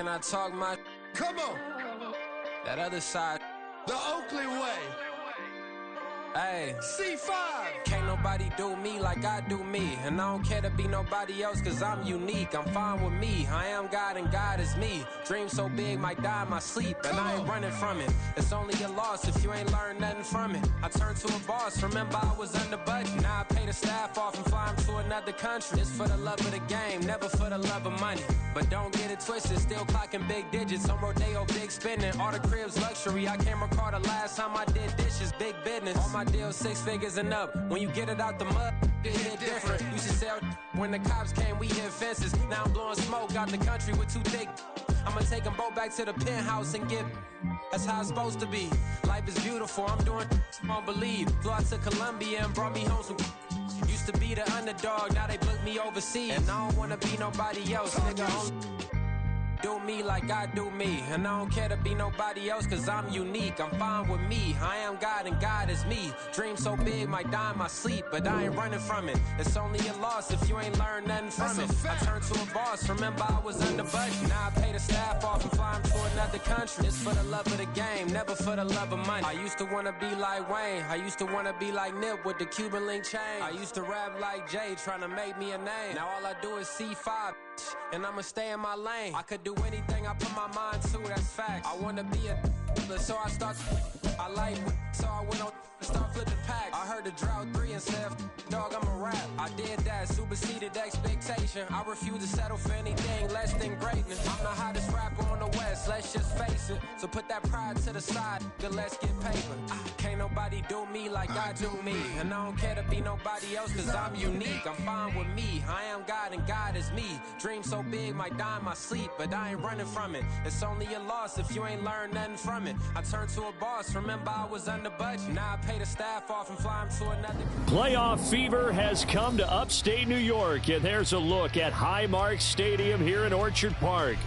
Can I talk my? Come on. That other side. The Oakley way. Hey, C5. can't nobody do me like I do me. And I don't care to be nobody else cause I'm unique. I'm fine with me, I am God and God is me. Dream so big might die in my sleep, and I ain't running from it. It's only a loss if you ain't learned nothing from it. I turned to a boss, remember I was under budget. Now I pay the staff off and fly them to another country. It's for the love of the game, never for the love of money. But don't get it twisted, still clocking big digits. On Rodeo, big spending, all the cribs luxury. I can't recall the last time I did dishes, big business. All my deals 6 figures and up. When you get it out the mud, it hit different. Used to sell when the cops came, we hit fences. Now I'm blowing smoke out the country with 2 thick. I'ma take them both back to the penthouse and get. That's how it's supposed to be. Life is beautiful, I'm doing won't believe. Flew out to Colombia and brought me home some. Used to be the underdog, now they book me overseas. And I don't wanna be nobody else, nigga. Do me like I do me. And I don't care to be nobody else cause I'm unique. I'm fine with me, I am God and God is me. Dream so big might die in my sleep, but I ain't running from it. It's only a loss if you ain't learned nothing from it. I turned to a boss, remember I was under budget. Now I pay the staff off and fly them to another country. It's for the love of the game, never for the love of money. I used to wanna be like Wayne, I used to wanna be like Nip with the Cuban link chain. I used to rap like Jay, trying to make me a name. Now all I do is C5, and I'ma stay in my lane. I could do anything I put my mind to, that's fact. I wanna be a so I start I like so I went on and start flipping packs. I heard the drought 3 and said, dog, I'm a rap. I did that, superseded expectation. I refuse to settle for anything less than greatness. I'm the hottest rapper on the West, let's just face it. So put that pride to the side, then let's get paper. Can't nobody do me like I do me. And I don't care to be nobody else cause I'm unique. I'm fine with me, I am God and God is me. Dream so big might die in my sleep, but I ain't running from it. It's only a loss if you ain't learned nothing from it. I turned to a boss, remember I was under budget. Now I pay the staff off and fly them to another. Playoff fever has come to upstate New York, and there's a look at Highmark Stadium here in Orchard Park.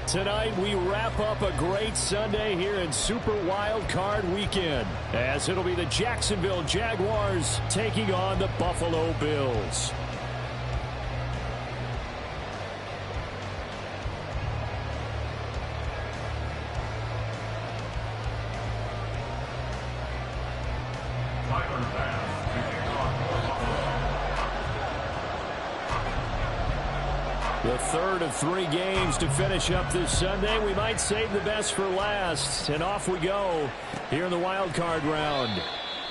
Tonight, we wrap up a great Sunday here in Super Wild Card Weekend, as it'll be the Jacksonville Jaguars taking on the Buffalo Bills. The third of 3 games to finish up this Sunday. We might save the best for last. And off we go here in the wild card round.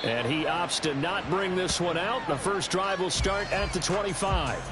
And he opts to not bring this one out. The first drive will start at the 25.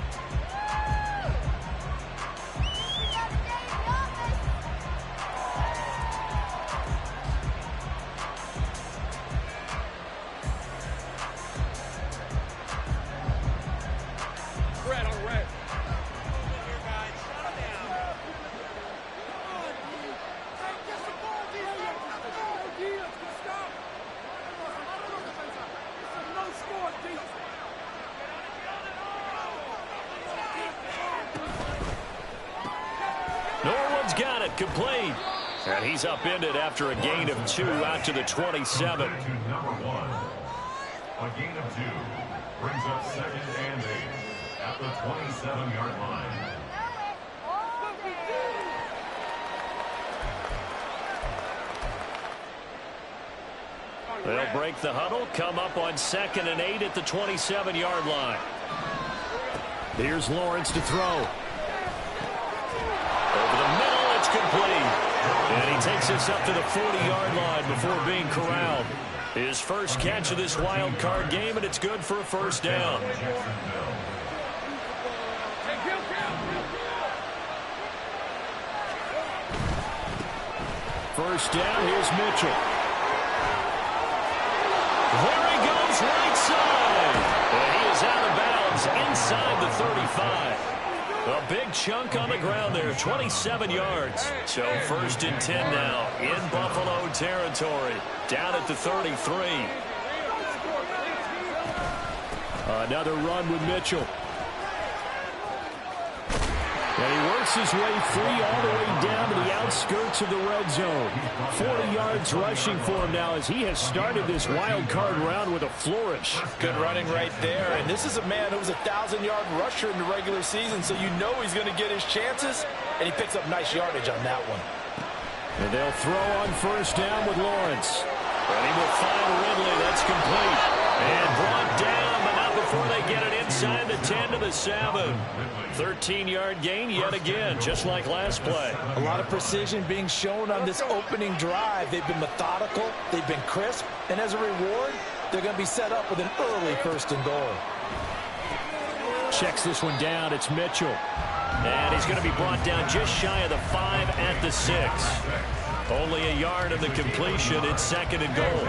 Got it complete. And he's upended after a gain of 2 out to the 27. A gain of 2 brings up 2nd and 8 at the 27-yard line. They'll break the huddle, come up on 2nd and 8 at the 27-yard line. Here's Lawrence to throw. Over the middle. Complete. And he takes us up to the 40-yard line before being corralled. His first catch of this wild card game, and it's good for a first down. First down, here's Mitchell. There he goes, right side. And he is out of bounds inside the 35. A big chunk on the ground there, 27 yards. So 1st and 10 now in Buffalo territory, down at the 33. Another run with Mitchell. And he works his way free all the way down to the outskirts of the red zone. 40 yards rushing for him now as he has started this wild card round with a flourish. Good running right there. And this is a man who was a 1,000-yard rusher in the regular season, so you know he's going to get his chances. And he picks up nice yardage on that one. And they'll throw on first down with Lawrence. And he will find Ridley. That's complete. And brought down, but not before they get it inside the 10 to the 7. 13-yard gain yet again, just like last play. A lot of precision being shown on this opening drive. They've been methodical. They've been crisp. And as a reward, they're going to be set up with an early first and goal. Checks this one down. It's Mitchell. And he's going to be brought down just shy of the 5 at the 6. Only a yard of the completion. It's second and goal.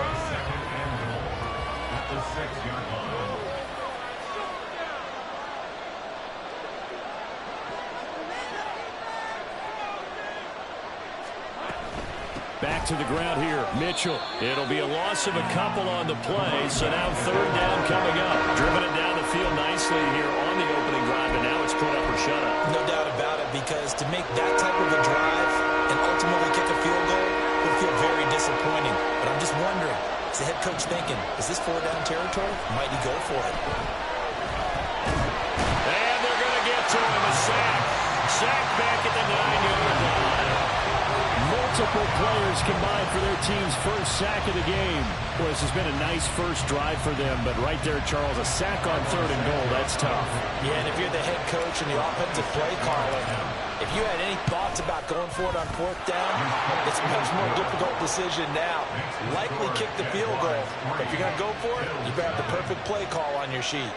Back to the ground here. Mitchell. It'll be a loss of a couple on the play. So now third down coming up. Driven it down the field nicely here on the opening drive. And now it's put up or shut up. No doubt about it, because to make that type of a drive and ultimately kick a field goal would feel very disappointing. But I'm just wondering, is the head coach thinking, is this 4-down territory? Might he go for it? And they're going to get to him. A sack. Sack back at the 9-yard line. Multiple players combined for their team's first sack of the game. Boy, this has been a nice first drive for them, but right there, Charles, a sack on third and goal, that's tough. Yeah, and if you're the head coach and the offensive play caller, if you had any thoughts about going for it on fourth down, it's a much more difficult decision now. Likely kick the field goal, but if you're going to go for it, you better have the perfect play call on your sheet.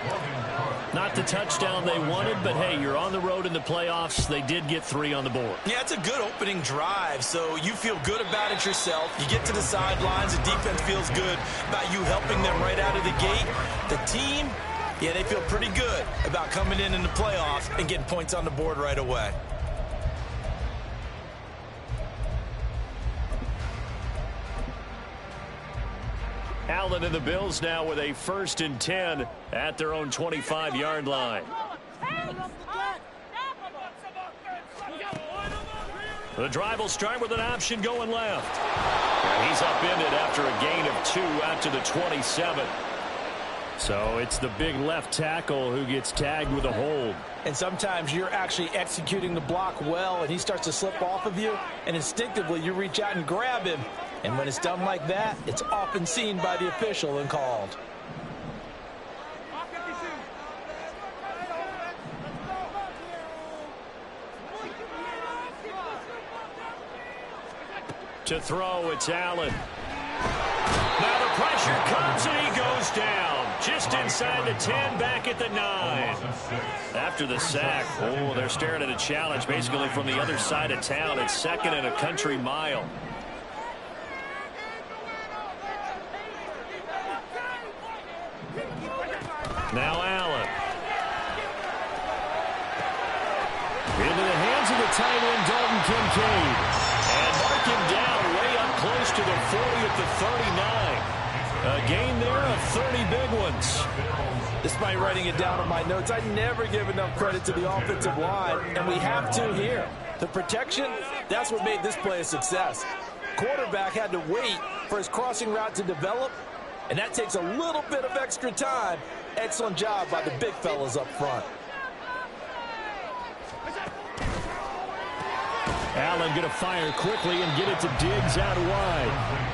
Not the touchdown they wanted, but hey, you're on the road in the playoffs. They did get 3 on the board. Yeah, it's a good opening drive, so you feel good about it yourself. You get to the sidelines, the defense feels good about you helping them right out of the gate. The team, yeah, they feel pretty good about coming in the playoffs and getting points on the board right away. Allen and the Bills now with a 1st and 10 at their own 25-yard line. The drive will start with an option going left. And he's upended after a gain of 2 out to the 27. So it's the big left tackle who gets tagged with a hold. And sometimes you're actually executing the block well, and he starts to slip off of you, and instinctively you reach out and grab him. And when it's done like that, it's often seen by the official and called. To throw, it's Allen. Now the pressure comes and he goes down. Just inside the 10, back at the 9. After the sack, oh, they're staring at a challenge basically from the other side of town. It's 2nd and a country mile. Now Allen. Into the hands of the tight end, Dalton Kincaid. And mark him down way up close to the 40 at the 39. A gain there of 30 big ones. Despite writing it down on my notes, I never give enough credit to the offensive line, and we have to here. The protection, that's what made this play a success. Quarterback had to wait for his crossing route to develop, and that takes a little bit of extra time. Excellent job by the big fellas up front. Allen going to fire quickly and get it to Diggs out wide.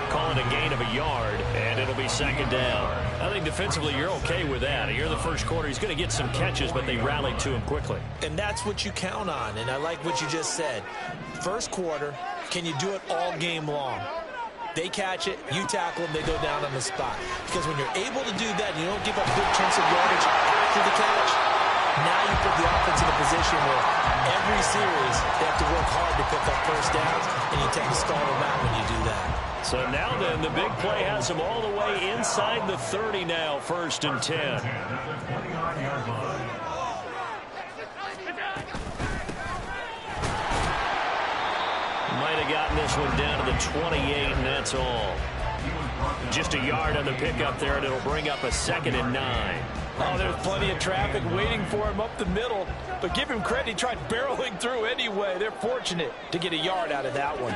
Calling a gain of a yard, and it'll be 2nd down. I think defensively you're okay with that. Here in the first quarter, he's going to get some catches, but they rallied to him quickly. And that's what you count on, and I like what you just said. First quarter, can you do it all game long? They catch it, you tackle them, they go down on the spot. Because when you're able to do that, you don't give up big chunks of yardage after the catch, now you put the offense in a position where every series they have to work hard to pick up first downs, and you tend to stall them out when you do that. So now then, the big play has him all the way inside the 30 now, 1st and 10. Might have gotten this one down to the 28, and that's all. Just a yard on the pickup there, and it'll bring up a 2nd and 9. Oh, there's plenty of traffic waiting for him up the middle. But give him credit, he tried barreling through anyway. They're fortunate to get a yard out of that one.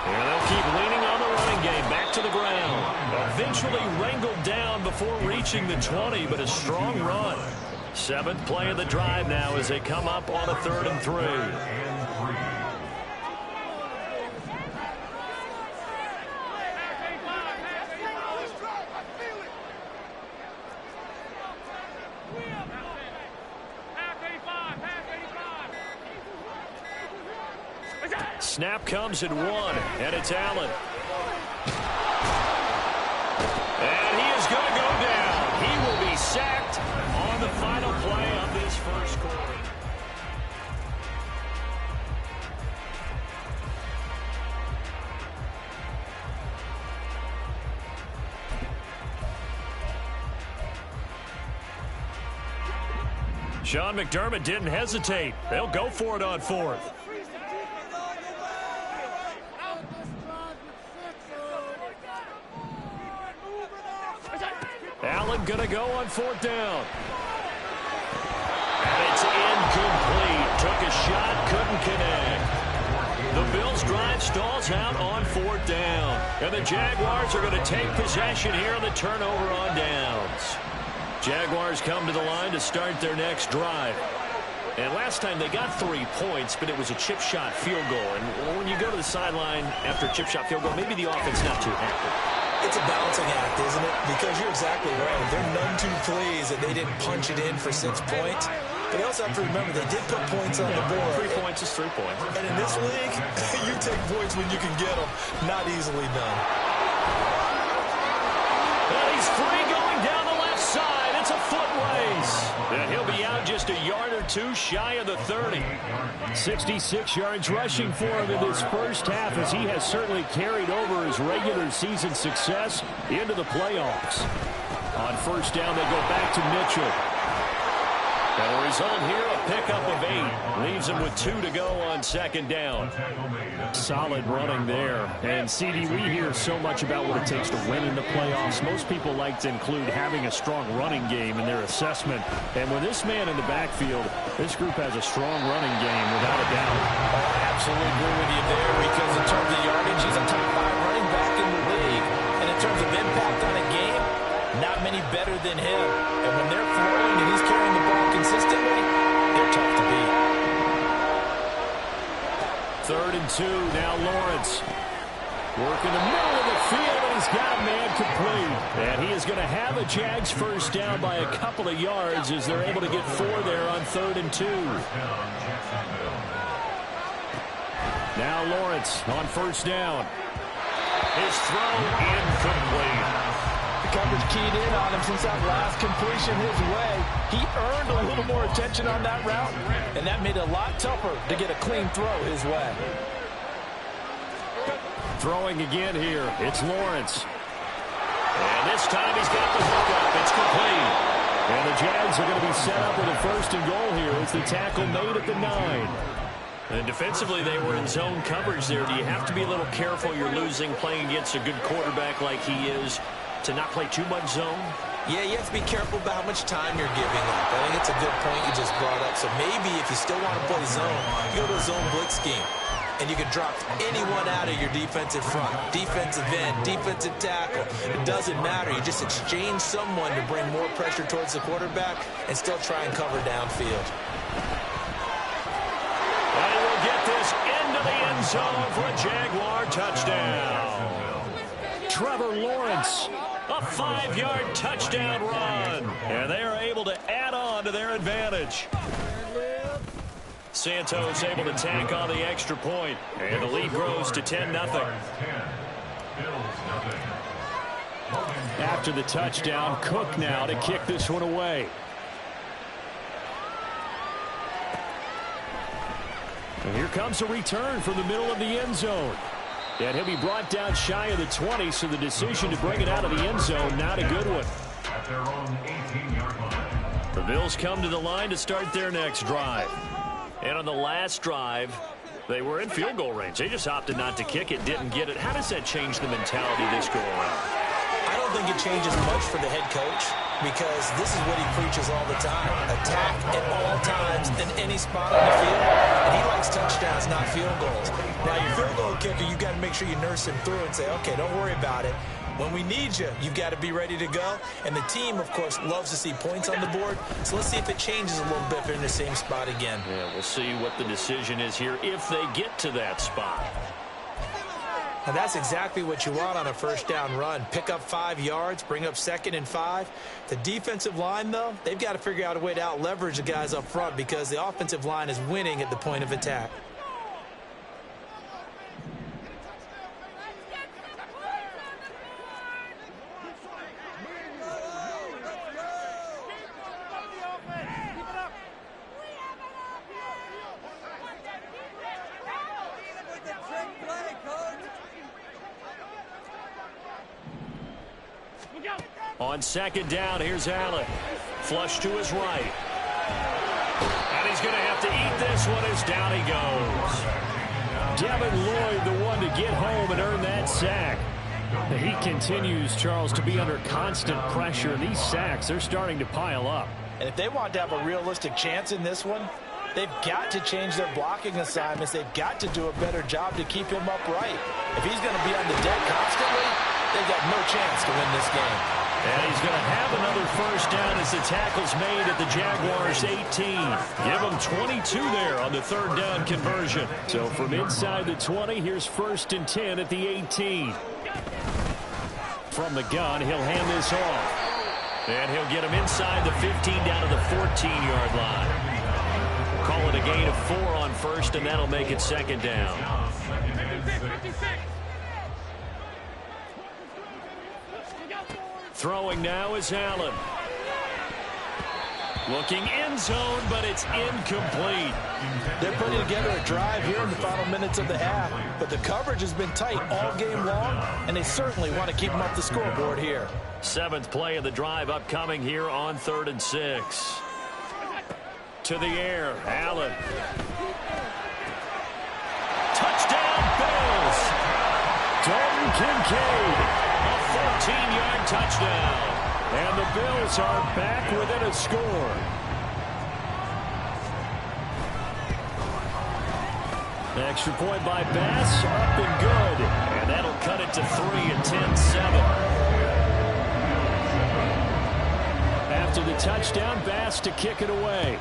And they'll keep leaning on the running game. Back to the ground. Eventually wrangled down before reaching the 20, but a strong run. 7th play of the drive now as they come up on a 3rd and 3. Snap comes at 1, and it's Allen. And he is going to go down. He will be sacked on the final play of this first quarter. Sean McDermott didn't hesitate. They'll go for it on 4th. Allen going to go on 4th down. And it's incomplete. Took a shot, couldn't connect. The Bills' drive stalls out on 4th down. And the Jaguars are going to take possession here on the turnover on downs. Jaguars come to the line to start their next drive. And last time they got 3 points, but it was a chip shot field goal. And when you go to the sideline after a chip shot field goal, maybe the offense not too happy. It's a balancing act, isn't it? Because you're exactly right. They're none too pleased that they didn't punch it in for 6 points. But you also have to remember they did put points on the board. 3 points is 3 points. And in this league, you take points when you can get them. Not easily done. And he's free going down the left side. It's a foot race. And he'll be out just a yard or 2 shy of the 30. 66 yards rushing for him in this first half, as he has certainly carried over his regular season success into the playoffs. On 1st down, they go back to Mitchell. And the result here, a pickup of 8. Leaves him with 2 to go on 2nd down. Solid running there. And, CD, we hear so much about what it takes to win in the playoffs. Most people like to include having a strong running game in their assessment. And with this man in the backfield, this group has a strong running game, without a doubt. I absolutely agree with you there, because in terms of yardage, he's a top 5 running back in the league. And in terms of impact on a game, not many better than him. And when they're flowing and he's carrying the ball consistently, they're tough to beat. 3rd and 2, now Lawrence. Work in the middle of the field, and he's got man complete. And he is going to have a Jags 1st down by a couple of yards as they're able to get 4 there on 3rd and 2. Now Lawrence on 1st down. His throw incomplete. The coverage keyed in on him since that last completion his way. He earned a little more attention on that route, and that made it a lot tougher to get a clean throw his way. Throwing again here, it's Lawrence. And this time he's got the hook up. It's complete. And the Jags are going to be set up with a 1st and goal here as the tackle made at the 9. And defensively, they were in zone coverage there. Do you have to be a little careful? You're losing, playing against a good quarterback like he is, to not play too much zone? Yeah, you have to be careful about how much time you're giving up. I think it's a good point you just brought up. So maybe if you still want to play zone, you go to a zone blitz scheme. And you can drop anyone out of your defensive front, defensive end, defensive tackle. It doesn't matter. You just exchange someone to bring more pressure towards the quarterback and still try and cover downfield. And he will get this into the end zone for a Jaguar touchdown. Trevor Lawrence, a 5-yard touchdown run. And they are able to add on to their advantage. Santos able to tack on the extra point, and the lead grows to 10-0. After the touchdown, Cook now to kick this one away. And here comes a return from the middle of the end zone. And he'll be brought down shy of the 20, so the decision to bring it out of the end zone, not a good one. At their own 18-yard line. The Bills come to the line to start their next drive. And on the last drive, they were in field goal range. They just opted not to kick it, didn't get it. How does that change the mentality this go around? I don't think it changes much for the head coach. because this is what he preaches all the time. Attack at all times in any spot on the field. And he likes touchdowns, not field goals. Now, your field goal kicker, you've got to make sure you nurse him through and say, okay, don't worry about it. When we need you, you've got to be ready to go. And the team, of course, loves to see points on the board. So let's see if it changes a little bit if they're in the same spot again. Yeah, we'll see what the decision is here if they get to that spot. And that's exactly what you want on a first down run. Pick up 5 yards, bring up 2nd and 5. The defensive line, though, they've got to figure out a way to out-leverage the guys up front because the offensive line is winning at the point of attack. On 2nd down, here's Allen. Flush to his right. And he's going to have to eat this one as down he goes. Devin Lloyd, the one to get home and earn that sack. He continues, Charles, to be under constant pressure. And these sacks, they're starting to pile up. And if they want to have a realistic chance in this one, they've got to change their blocking assignments. They've got to do a better job to keep him upright. If he's going to be on the deck constantly, they've got no chance to win this game. And he's going to have another first down as the tackle's made at the Jaguars' 18. Give them 22 there on the 3rd down conversion. So from inside the 20, here's 1st and 10 at the 18. From the gun, he'll hand this off. And he'll get him inside the 15 down to the 14-yard line. Call it a gain of 4 on 1st, and that'll make it 2nd down. Throwing now is Allen. Looking end zone, but it's incomplete. They're putting together a drive here in the final minutes of the half, but the coverage has been tight all game long, and they certainly want to keep them up the scoreboard here. 7th play of the drive upcoming here on 3rd and 6. To the air, Allen. Touchdown, Bills! Dalton Kincaid. A 14-yard touchdown. And the Bills are back within a score. The extra point by Bass, up and good. And that'll cut it to 3 at 10-7. After the touchdown, Bass to kick it away.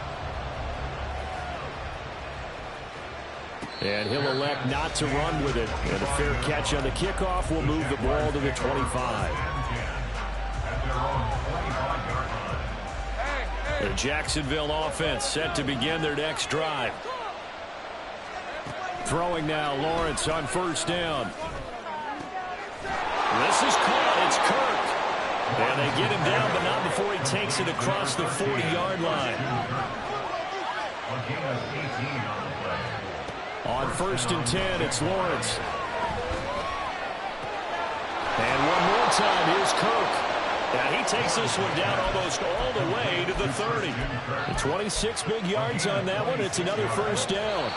And he'll elect not to run with it. And a fair catch on the kickoff will move the ball to the 25. The Jacksonville offense set to begin their next drive. Throwing now, Lawrence on 1st down. This is caught. It's Kirk. And they get him down, but not before he takes it across the 40-yard line. On 1st and 10, it's Lawrence. And one more time, here's Kirk. And he takes this one down almost all the way to the 30. 26 big yards on that one. It's another first down.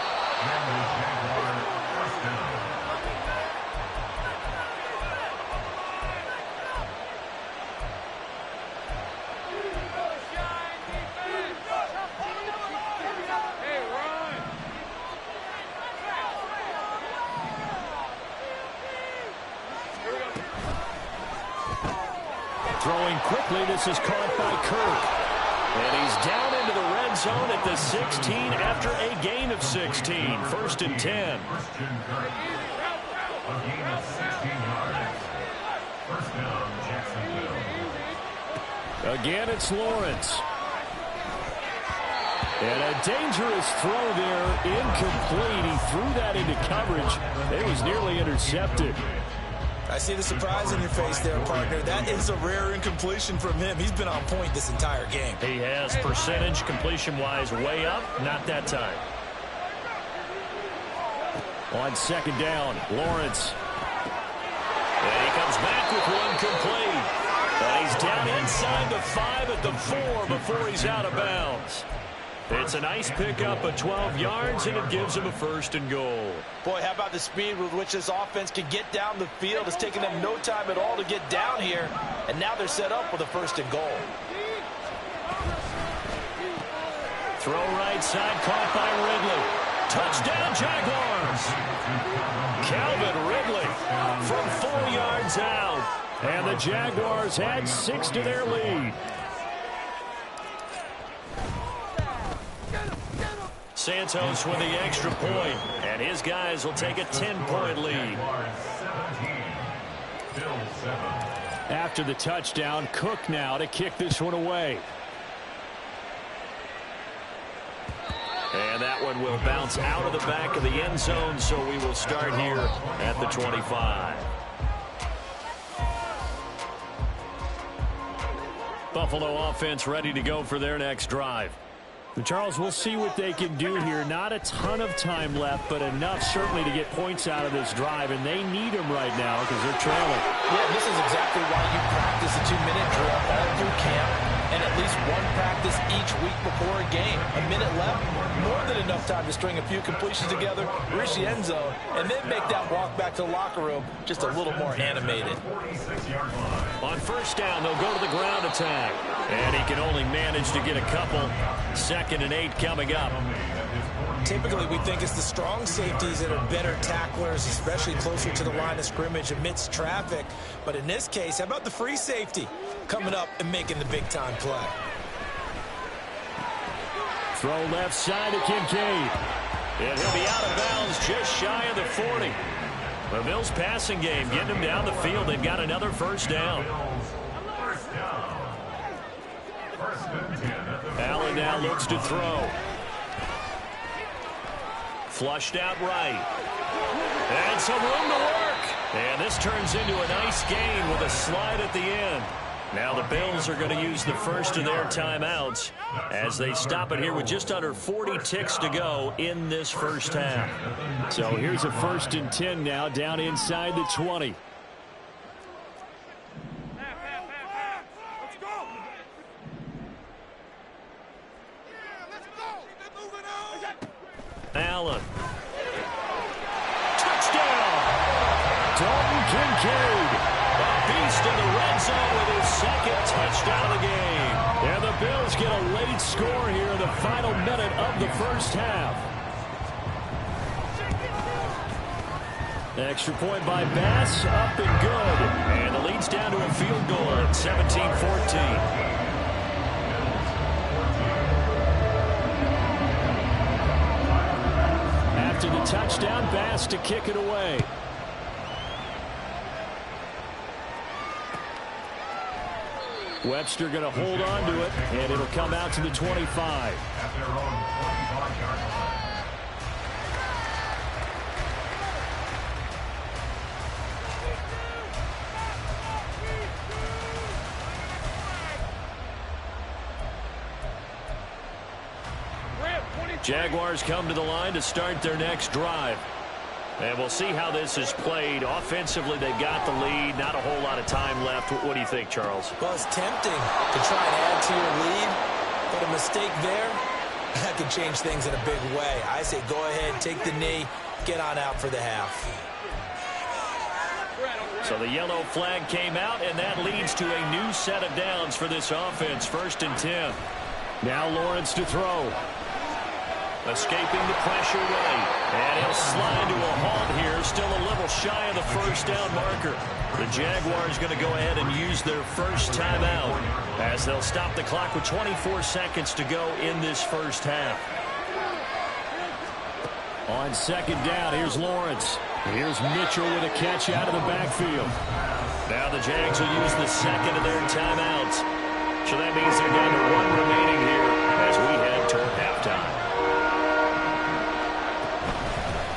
Throwing quickly, this is caught by Kirk. And he's down into the red zone at the 16 after a gain of 16. 1st and 10. Again, it's Lawrence. And a dangerous throw there, incomplete. He threw that into coverage. It was nearly intercepted. I see the surprise in your face there, partner. That is a rare incompletion from him. He's been on point this entire game. He has percentage completion-wise way up. Not that time. On 2nd down, Lawrence. And he comes back with one complete. And he's down inside the 5 at the 4 before he's out of bounds. It's a nice pickup of 12 yards, and it gives him a 1st and goal. Boy, how about the speed with which this offense can get down the field? It's taken them no time at all to get down here, and now they're set up with a 1st and goal. Throw right side, caught by Ridley. Touchdown, Jaguars. Calvin Ridley from 4 yards out. And the Jaguars had 6 to their lead. Santos with the extra point, and his guys will take a 10-point lead. After the touchdown, Cook now to kick this one away. And that one will bounce out of the back of the end zone, so we will start here at the 25. Buffalo offense ready to go for their next drive. Charles, we'll see what they can do here. Not a ton of time left, but enough certainly to get points out of this drive, and they need them right now because they're trailing. Yeah, this is exactly why you practice a 2-minute drill all through camp and at least one practice each week before a game. A minute left, more than enough time to string a few completions together, reach the end zone, and then make that walk back to the locker room just a little more animated. On first down, they'll go to the ground attack. And he can only manage to get a couple. 2nd and 8 coming up. Typically, we think it's the strong safeties that are better tacklers, especially closer to the line of scrimmage amidst traffic. But in this case, how about the free safety coming up and making the big-time play? Throw left side to Kincaid. And he'll be out of bounds just shy of the 40. The Bills passing game getting him down the field. They've got another first down. Allen now looks to throw. Flushed out right. And some room to work. And this turns into a nice gain with a slide at the end. Now the Bills are going to use the first of their timeouts as they stop it here with just under 40 ticks to go in this first half. So here's a 1st and 10 now down inside the 20. Allen. Touchdown! Dalton Kincaid. A beast in the red zone with his 2nd touchdown of the game. And the Bills get a late score here in the final minute of the first half. Extra point by Bass, up and good. And the lead's down to a field goal at 17-14. After the touchdown, Bass to kick it away. Webster going to hold on to it, and it'll come out to the 25. Jaguars come to the line to start their next drive. And we'll see how this is played. Offensively, they've got the lead. Not a whole lot of time left. What do you think, Charles? Well, it's tempting to try and add to your lead, but a mistake there, that could change things in a big way. I say go ahead, take the knee, get on out for the half. So the yellow flag came out, and that leads to a new set of downs for this offense. 1st and 10. Now Lawrence to throw. Escaping the pressure right. And he'll slide to a halt here. Still a little shy of the first down marker. The Jaguars going to go ahead and use their first timeout as they'll stop the clock with 24 seconds to go in this first half. On 2nd down, here's Lawrence. Here's Mitchell with a catch out of the backfield. Now the Jags will use the 2nd of their timeouts. So that means they're down to 1 remaining here as we head toward halftime.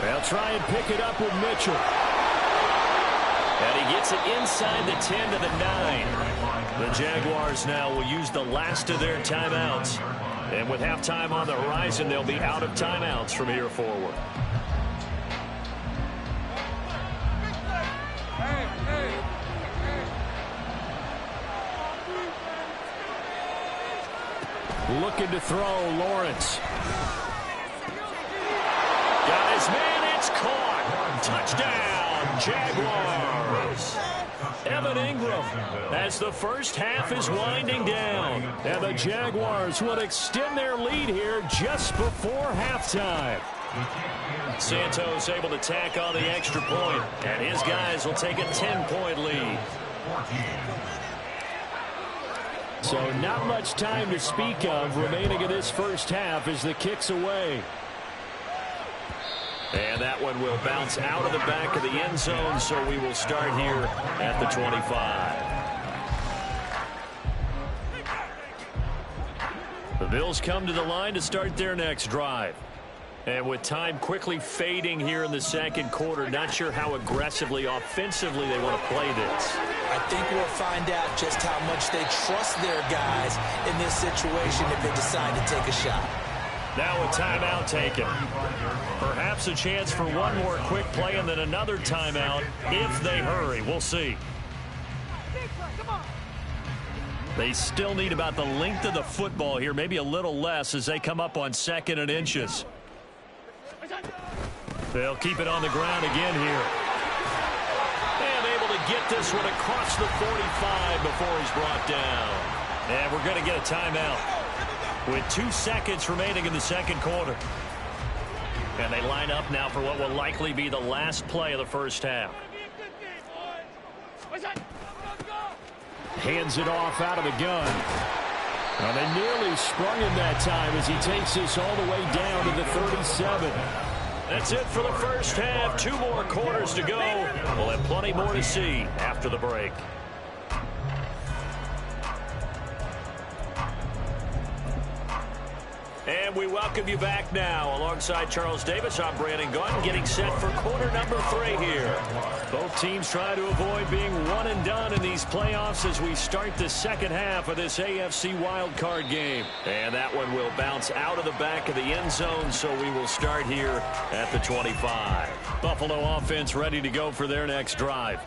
They'll try and pick it up with Mitchell. And he gets it inside the 10 to the 9. The Jaguars now will use the last of their timeouts. And with halftime on the horizon, they'll be out of timeouts from here forward. Looking to throw, Lawrence. Got his man, it's caught. touchdown, Jaguars. Evan Ingram as the first half is winding down. And the Jaguars will extend their lead here just before halftime. Santos able to tack on the extra point, and his guys will take a 10-point lead. So not much time to speak of remaining in this first half as the kick's away. And that one will bounce out of the back of the end zone, so we will start here at the 25. The Bills come to the line to start their next drive. And with time quickly fading here in the second quarter, not sure how aggressively, offensively they want to play this. I think we'll find out just how much they trust their guys in this situation if they decide to take a shot. Now a timeout taken. Perhaps a chance for one more quick play and then another timeout if they hurry. We'll see. They still need about the length of the football here, maybe a little less as they come up on 2nd and inches. They'll keep it on the ground again here. And able to get this one across the 45 before he's brought down. And we're going to get a timeout with 2 seconds remaining in the second quarter. And they line up now for what will likely be the last play of the first half. Hands it off out of the gun. Well, they nearly sprung him that time as he takes this all the way down to the 37. That's it for the first half. 2 more quarters to go. We'll have plenty more to see after the break. And we welcome you back now. Alongside Charles Davis, I'm Brandon Gunn, getting set for quarter number 3 here. Both teams try to avoid being one and done in these playoffs as we start the second half of this AFC wildcard game. And that one will bounce out of the back of the end zone, so we will start here at the 25. Buffalo offense ready to go for their next drive.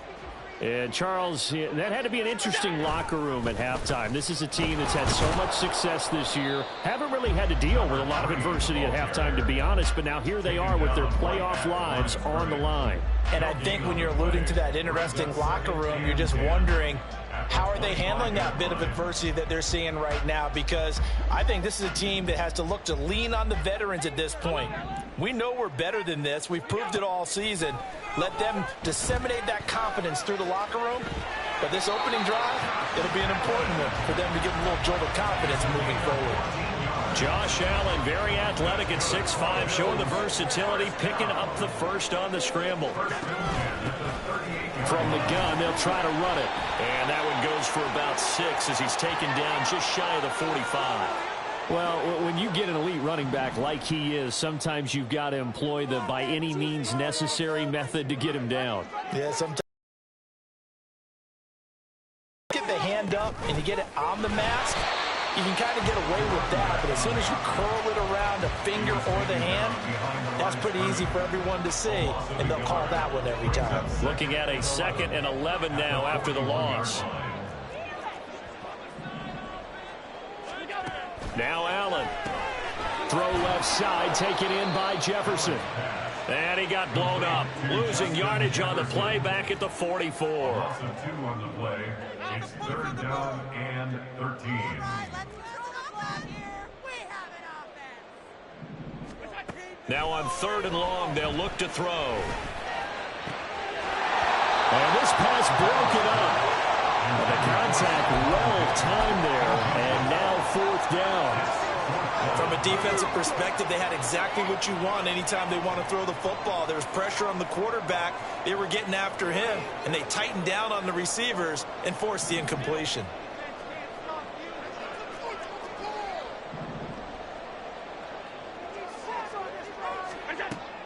And, Charles, that had to be an interesting locker room at halftime. This is a team that's had so much success this year. Haven't really had to deal with a lot of adversity at halftime, to be honest. But now here they are with their playoff lives on the line. And I think when you're alluding to that interesting locker room, you're just wondering, how are they handling that bit of adversity that they're seeing right now? Because I think this is a team that has to look to lean on the veterans at this point. We know we're better than this. We've proved it all season. Let them disseminate that confidence through the locker room. But this opening drive, it'll be an important one for them to give them a little jolt of confidence moving forward. Josh Allen, very athletic at 6'5", showing the versatility, picking up the first on the scramble. From the gun, they'll try to run it. And that one goes for about 6 as he's taken down just shy of the 45. Well, when you get an elite running back like he is, sometimes you've got to employ the by any means necessary method to get him down. Yeah, sometimes get the hand up and you get it on the mask, you can kind of get away with that. But as soon as you curl it around a finger or the hand, that's pretty easy for everyone to see, and they'll call that one every time. Looking at a 2nd and 11 now after the loss. Now Allen. Throw left side, taken in by Jefferson. And he got blown up. Losing yardage on the play back at the 44. Loss of 2 on the play. It's 3rd down and 13. Now on 3rd and long, they'll look to throw. And this pass broken up. And the contact well timed there, and now 4th down. From a defensive perspective, they had exactly what you want anytime they want to throw the football. There was pressure on the quarterback. They were getting after him, and they tightened down on the receivers and forced the incompletion.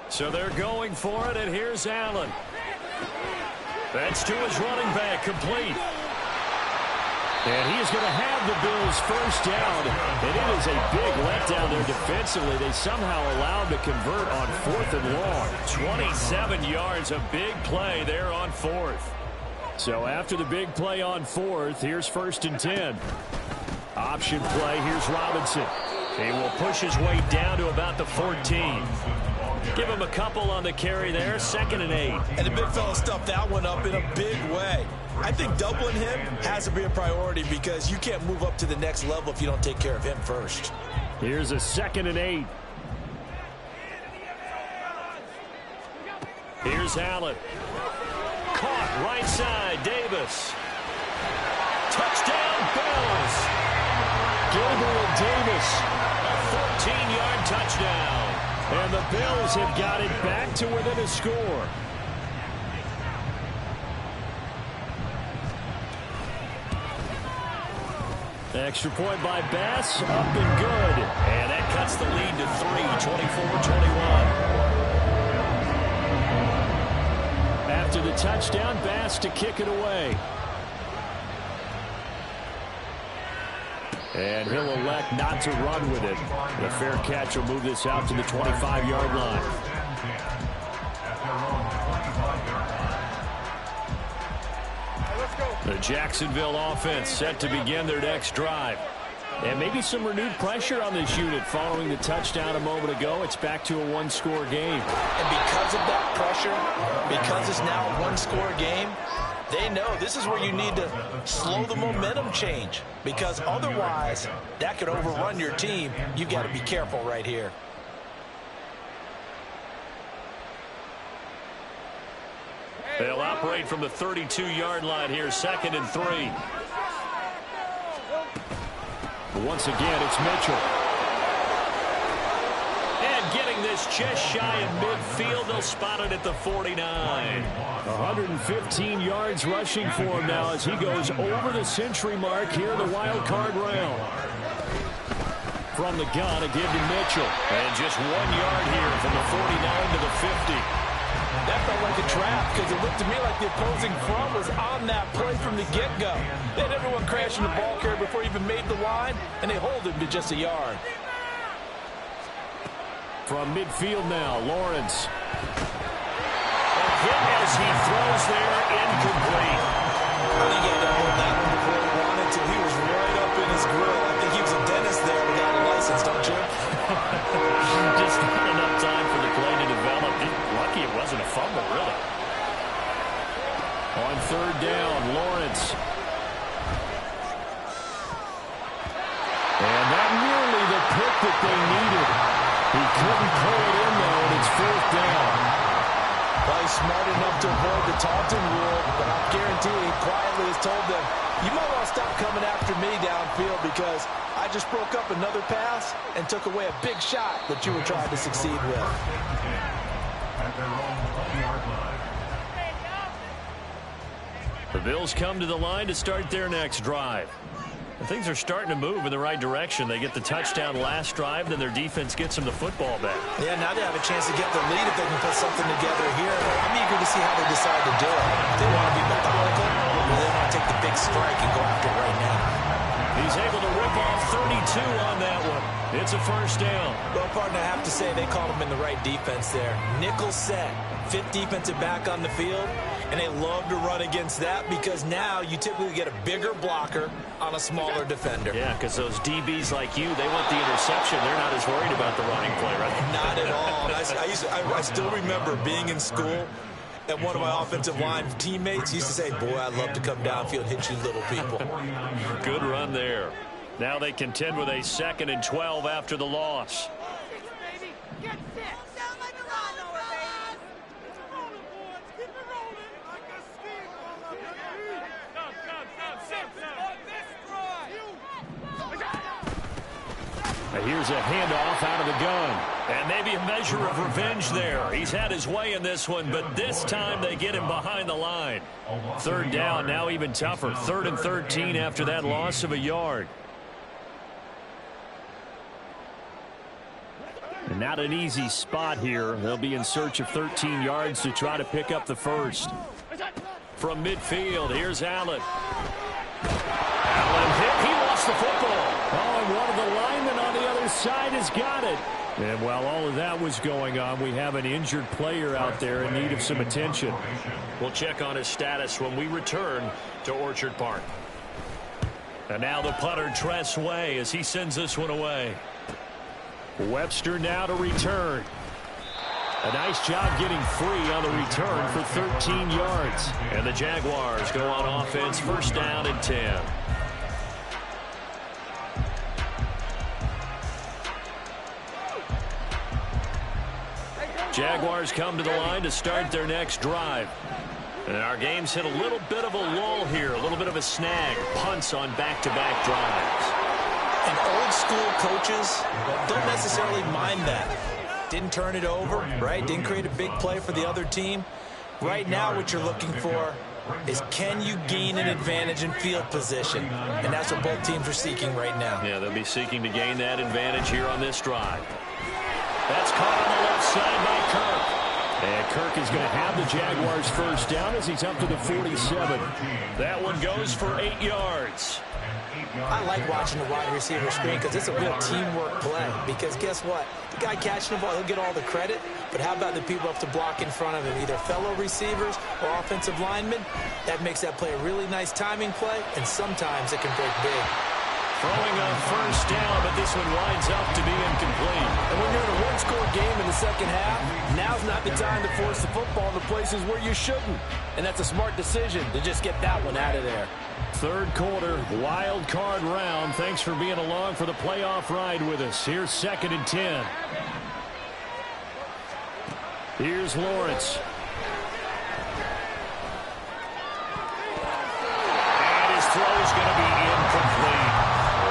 So they're going for it, and here's Allen. That's to his running back, complete. And he is going to have the Bills first down. And it is a big letdown there defensively. They somehow allowed to convert on 4th and long. 27 yards, a big play there on 4th. So after the big play on 4th, here's 1st and 10. Option play, here's Robinson. He will push his way down to about the 14. Give him a couple on the carry there. 2nd and 8. And the big fella stuffed that one up in a big way. I think doubling him has to be a priority because you can't move up to the next level if you don't take care of him first. Here's a 2nd and 8. Here's Allen. Caught right side. Davis. Touchdown, Bills. Gabriel Davis. A 14-yard touchdown. And the Bills have got it back to within a score. Extra point by Bass, up and good. And that cuts the lead to 3, 24-21. After the touchdown, Bass to kick it away. And he'll elect not to run with it. The fair catch will move this out to the 25-yard line. The Jacksonville offense set to begin their next drive. And maybe some renewed pressure on this unit following the touchdown a moment ago. It's back to a one-score game. And because of that pressure, because it's now a one-score game, they know this is where you need to slow the momentum change, because otherwise that could overrun your team. You've got to be careful right here. They'll operate from the 32-yard line here, 2nd and 3. But once again, it's Mitchell. And getting this just shy of midfield, they'll spot it at the 49. 115 yards rushing for him now as he goes over the century mark here in the wild card round. From the gun, a give to Mitchell. And just 1 yard here from the 49 to the 50. That felt like a trap because it looked to me like the opposing front was on that play from the get-go. They had everyone crashing the ball carrier before he even made the line, and they hold him to just a yard. From midfield now, Lawrence. A hit as he throws there, incomplete. I think he had to hold that one before he wanted to. He was right up in his grill. I think he was a dentist there without a license, don't you? Just not enough time for the play to develop. Lucky it wasn't a fumble, really. On 3rd down, Lawrence. And not nearly the pick that they needed. He couldn't pull it in, though, and it's 4th down. Well, he's smart enough to avoid the taunting rule, but I guarantee he quietly has told them, you might want to stop coming after me downfield because I just broke up another pass and took away a big shot that you were trying to succeed with. The Bills come to the line to start their next drive. And things are starting to move in the right direction. They get the touchdown last drive, then their defense gets them the football back. Yeah, now they have a chance to get the lead if they can put something together here. I'm eager to see how they decide to do it. If they want to be methodical, or they want to take the big strike and go after it right now. He's able to rip off 32 on that one. It's a 1st down. Well, partner, I have to say they called him in the right defense there. Nickel set, 5th defensive back on the field, and they love to run against that because now you typically get a bigger blocker on a smaller defender. Yeah, because those DBs like you, they want the interception. They're not as worried about the running play, right? Not at all. I still remember being in school, and one of my offensive line teammates used to say, boy, I'd love to come downfield and hit you little people. Good run there. Now they contend with a 2nd and 12 after the loss. Here's a handoff out of the gun. And maybe a measure of revenge there. He's had his way in this one, but this time they get him behind the line. 3rd down, now even tougher. 3rd and 13 after that loss of a yard. And not an easy spot here. They'll be in search of 13 yards to try to pick up the 1st. From midfield, here's Allen. Allen hit. He lost the football. Oh, and one of the linemen on the other side has got it. And while all of that was going on, we have an injured player out there in need of some attention. We'll check on his status when we return to Orchard Park. And now the punter, Tress Way, as he sends this one away. Webster now to return. A nice job getting free on the return for 13 yards. And the Jaguars go on offense, first down and 10. Jaguars come to the line to start their next drive. And our game's hit a little bit of a lull here, a little bit of a snag. Punts on back-to-back drives. And old school coaches don't necessarily mind that. Didn't turn it over, right? Didn't create a big play for the other team. Right now what you're looking for is, can you gain an advantage in field position? And that's what both teams are seeking right now. Yeah, they'll be seeking to gain that advantage here on this drive. That's caught on the left side by Kirk. And Kirk is going to have the Jaguars first down as he's up to the 47. That one goes for 8 yards. I like watching the wide receiver screen because it's a real teamwork play. Because guess what? The guy catching the ball, he'll get all the credit. But how about the people up to block in front of him, either fellow receivers or offensive linemen? That makes that play a really nice timing play, and sometimes it can break big. Throwing on first down, but this one winds up to be incomplete. And when you're in a one-score game in the second half, now's not the time to force the football in the places where you shouldn't. And that's a smart decision to just get that one out of there. Third quarter, wild card round. Thanks for being along for the playoff ride with us. Here's 2nd and 10. Here's Lawrence. And his throw is going to be incomplete.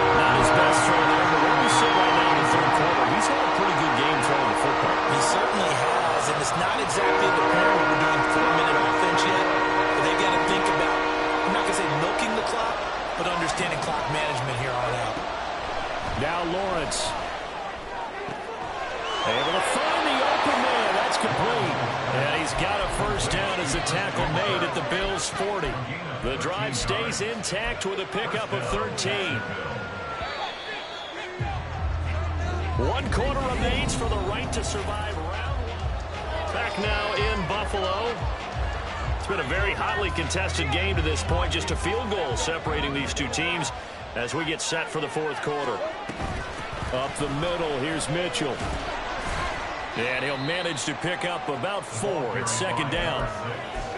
Not his best throw there, but where we sit right now in the third quarter, he's had a pretty good game throwing the football. He certainly has, and it's not exactly at the point where we're doing 4-minute offense yet, but they've got to think about, I'm not going to say milking the clock, but understanding clock management here on out. Now Lawrence. Able to find the open man. That's complete. And he's got a first down as the tackle made at the Bills' 40. The drive stays intact with a pickup of 13. 1 quarter remains for the right to survive round one. Back now in Buffalo. It's been a very hotly contested game to this point. Just a field goal separating these two teams as we get set for the fourth quarter. Up the middle, here's Mitchell. And he'll manage to pick up about 4. It's 2nd down.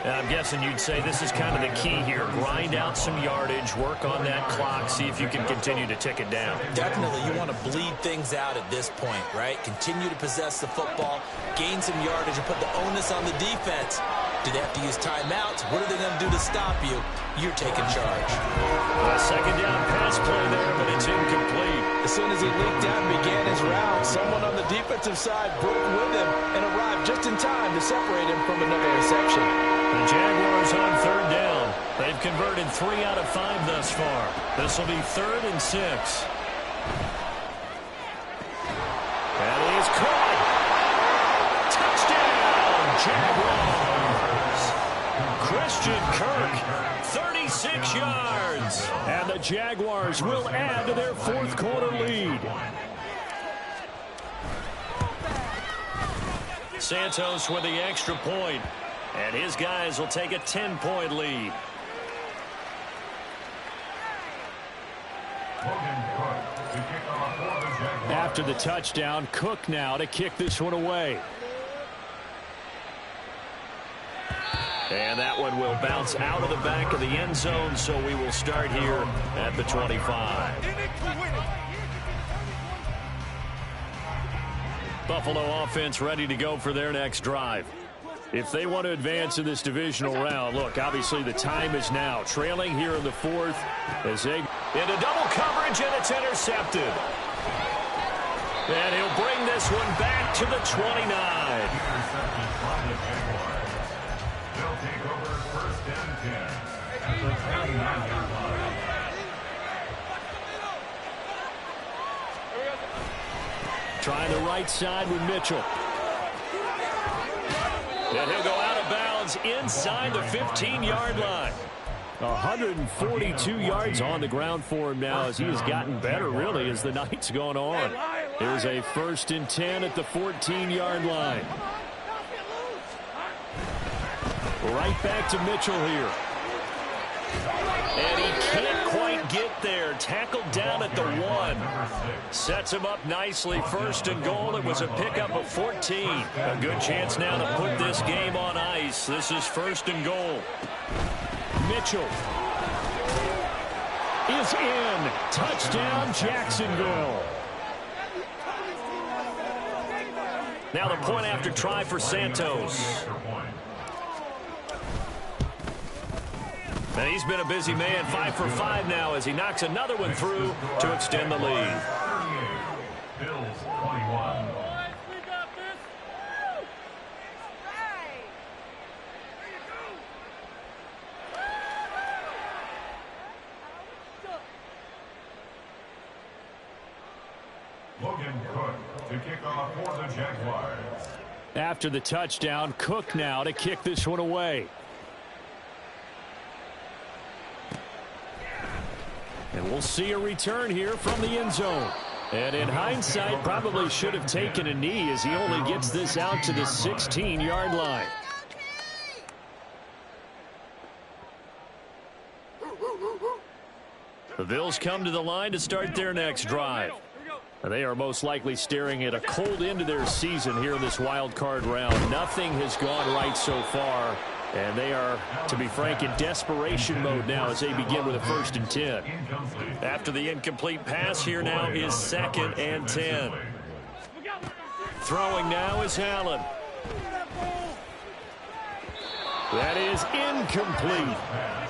And I'm guessing you'd say this is kind of the key here. Grind out some yardage, work on that clock, see if you can continue to tick it down. Definitely, you want to bleed things out at this point, right? Continue to possess the football, gain some yardage, and put the onus on the defense. Do they have to use timeouts? What are they going to do to stop you? You're taking charge. A 2nd down pass play there, but it's incomplete. As soon as he leaked out and began his round, someone on the defensive side broke with him and arrived just in time to separate him from another reception. The Jaguars on 3rd down. They've converted 3 out of 5 thus far. This will be 3rd and 6. And he's caught. Touchdown, Jaguars. Christian Kirk, 36 yards. And the Jaguars will add to their fourth quarter lead. Santos with the extra point. And his guys will take a 10-point lead. After the touchdown, Cook now to kick this one away. And that one will bounce out of the back of the end zone, so we will start here at the 25. Buffalo offense ready to go for their next drive. If they want to advance in this divisional round, look, obviously the time is now. Trailing here in the 4th as they into double coverage, and it's intercepted. And he'll bring this one back to the 29. They'll take over 1st and 10 at the 29-yard line. Trying the right side with Mitchell. And he'll go out of bounds inside the 15-yard line. 142 yards on the ground for him now as he has gotten better, really, as the night's gone on. Here's a 1st and 10 at the 14-yard line. Right back to Mitchell here. And he can't quite get get there. Tackled down at the 1. Sets him up nicely. 1st and goal. It was a pickup of 14. A good chance now to put this game on ice. This is 1st and goal. Mitchell is in. Touchdown, Jacksonville. Now the point after try for Santos. And he's been a busy man, 5 for 5 now as he knocks another one through to extend the lead. Bills 21. Logan Cook to kick off for the Jaguars. After the touchdown, Cook now to kick this one away. And we'll see a return here from the end zone. And in hindsight, probably should have taken a knee as he only gets this out to the 16-yard line. The Bills come to the line to start their next drive. They are most likely staring at a cold end to their season here in this wild card round. Nothing has gone right so far. And they are, to be frank, in desperation mode now as they begin with a 1st and 10. After the incomplete pass, here now is 2nd and 10. Throwing now is Allen. That is incomplete.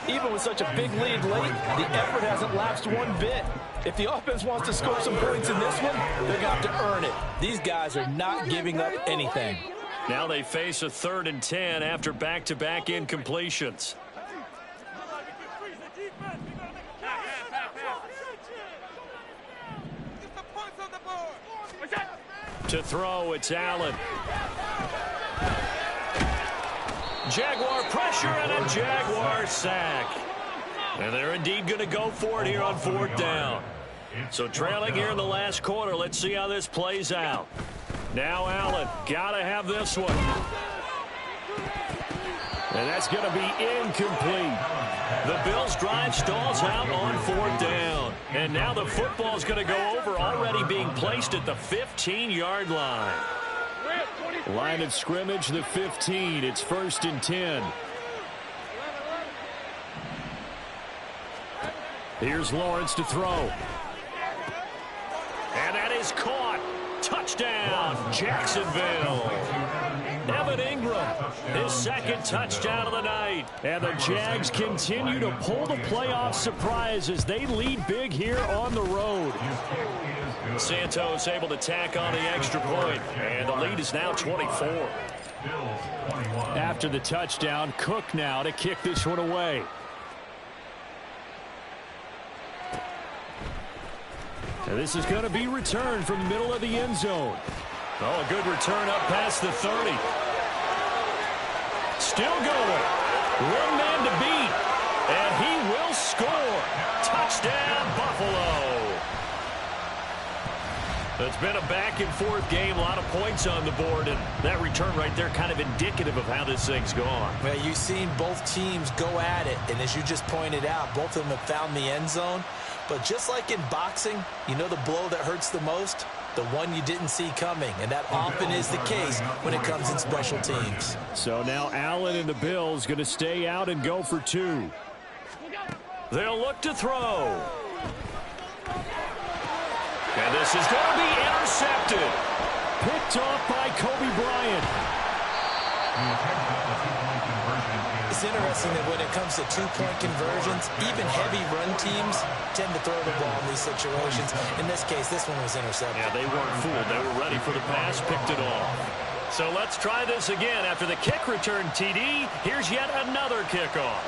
Even with such a big lead late, the effort hasn't lapsed one bit. If the offense wants to score some points in this one, they're going to have to earn it. These guys are not giving up anything. Now they face a 3rd and 10 after back-to-back incompletions. To throw, it's Allen. Jaguar pressure and a Jaguar sack. And they're indeed going to go for it here on 4th down. So trailing here in the last quarter, let's see how this plays out. Now Allen, got to have this one. And that's going to be incomplete. The Bills' drive stalls out on 4th down. And now the football's going to go over, already being placed at the 15-yard line. Line of scrimmage, the 15. It's 1st and 10. Here's Lawrence to throw. And that is caught. Touchdown, Jacksonville. Evan Ingram, his 2nd touchdown of the night. And the Jags continue to pull the playoff surprise as they lead big here on the road. Santos able to tack on the extra point, and the lead is now 24. After the touchdown, Cook now to kick this one away. And this is going to be returned from the middle of the end zone. Oh, a good return up past the 30. Still going. One man to beat. And he will score. Touchdown, Buffalo. It's been a back-and-forth game, a lot of points on the board, and that return right there kind of indicative of how this thing's gone. Well, you've seen both teams go at it, and as you just pointed out, both of them have found the end zone. But just like in boxing, you know the blow that hurts the most? The one you didn't see coming, and that often is the case when it comes in special teams. So now Allen and the Bills going to stay out and go for 2. They'll look to throw. And this is going to be intercepted. Picked off by Kobe Bryant. It's interesting that when it comes to two-point conversions, even heavy run teams tend to throw the ball in these situations. In this case, this one was intercepted. Yeah, they weren't fooled. They were ready for the pass, picked it off. So let's try this again. After the kick return TD, here's yet another kickoff.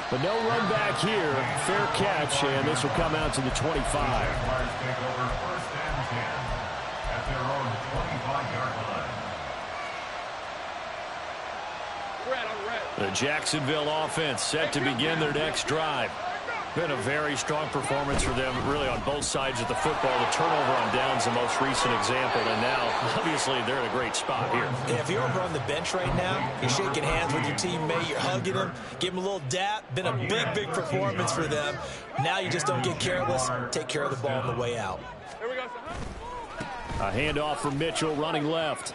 But no run back here. Fair catch, and this will come out to the 25. Jaguars take over 1st and 10 at their own 25-yard line. The Jacksonville offense set to begin their next drive. Been a very strong performance for them, really, on both sides of the football. The turnover on downs, the most recent example, and now, obviously, they're in a great spot here. Yeah, if you're over on the bench right now, you're shaking hands with your teammate, you're hugging him, give him a little dap. Been a big, big performance for them. Now you just don't get careless. Take care of the ball on the way out. A handoff from Mitchell, running left.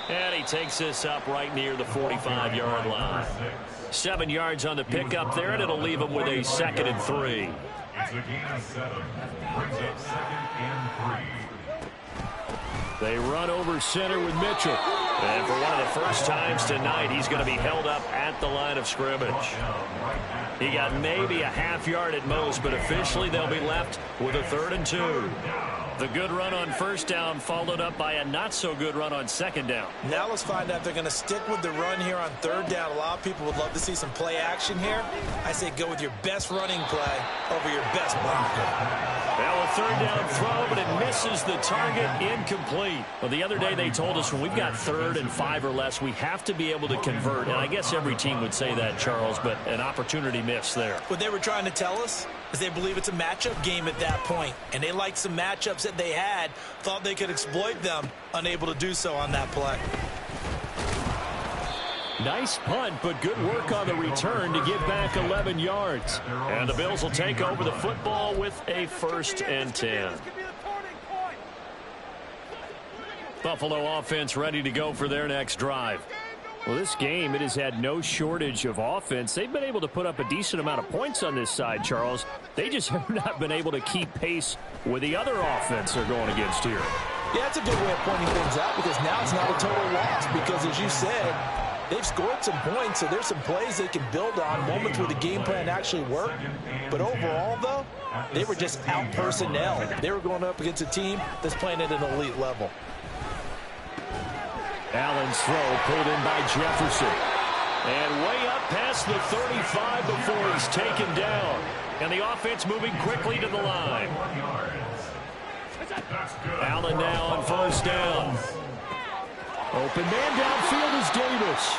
And he takes this up right near the 45-yard line. 7 yards on the pickup there, and it'll leave him with a 2nd and 3. It's a gain of 7. Brings up 2nd and 3. They run over center with Mitchell. And for one of the first times tonight, he's going to be held up at the line of scrimmage. He got maybe a half yard at most, but officially they'll be left with a 3rd and 2. The good run on first down followed up by a not-so-good run on second down. Now let's find out if they're going to stick with the run here on 3rd down. A lot of people would love to see some play action here. I say go with your best running play over your best blocker. Well, a 3rd down throw, but it misses the target, incomplete. Well, the other day they told us when we've got 3rd and 5 or less, we have to be able to convert. And I guess every team would say that, Charles, but an opportunity missed there. What they were trying to tell us is they believe it's a matchup game at that point, and they liked some matchups that they had, thought they could exploit them, unable to do so on that play. Nice punt, but good work on the return to get back 11 yards. And the Bills will take over the football with a 1st and 10. Buffalo offense ready to go for their next drive. Well, this game, it has had no shortage of offense. They've been able to put up a decent amount of points on this side, Charles. They just have not been able to keep pace with the other offense they're going against here. Yeah, that's a good way of pointing things out, because now it's not a total loss, because as you said, they've scored some points, so there's some plays they can build on, moments where the game plan actually worked. But overall, though, they were just out-personnel. They were going up against a team that's playing at an elite level. Allen's throw pulled in by Jefferson. And way up past the 35 before he's taken down. And the offense moving quickly to the line. Allen now on 1st down. Open man downfield is Davis.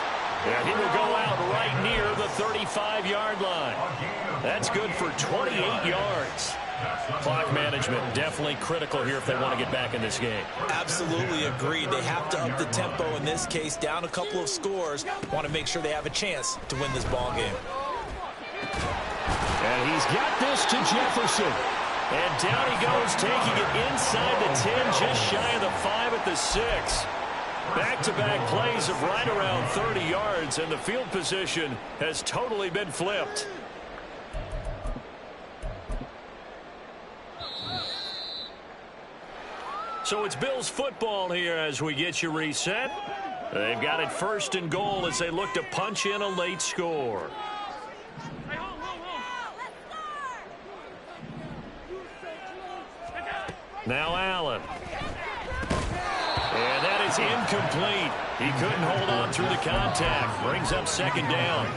And he will go out right near the 35-yard line. That's good for 28 yards. Clock management definitely critical here if they want to get back in this game. Absolutely agreed. They have to up the tempo in this case, down a couple of scores. Want to make sure they have a chance to win this ball game. And he's got this to Jefferson. And down he goes, taking it inside the 10, just shy of the 5 at the 6. Back-to-back plays of right around 30 yards, and the field position has totally been flipped. So it's Bills football here as we get you reset. They've got it 1st and goal as they look to punch in a late score. Now Allen. And that is incomplete. He couldn't hold on through the contact. Brings up 2nd down.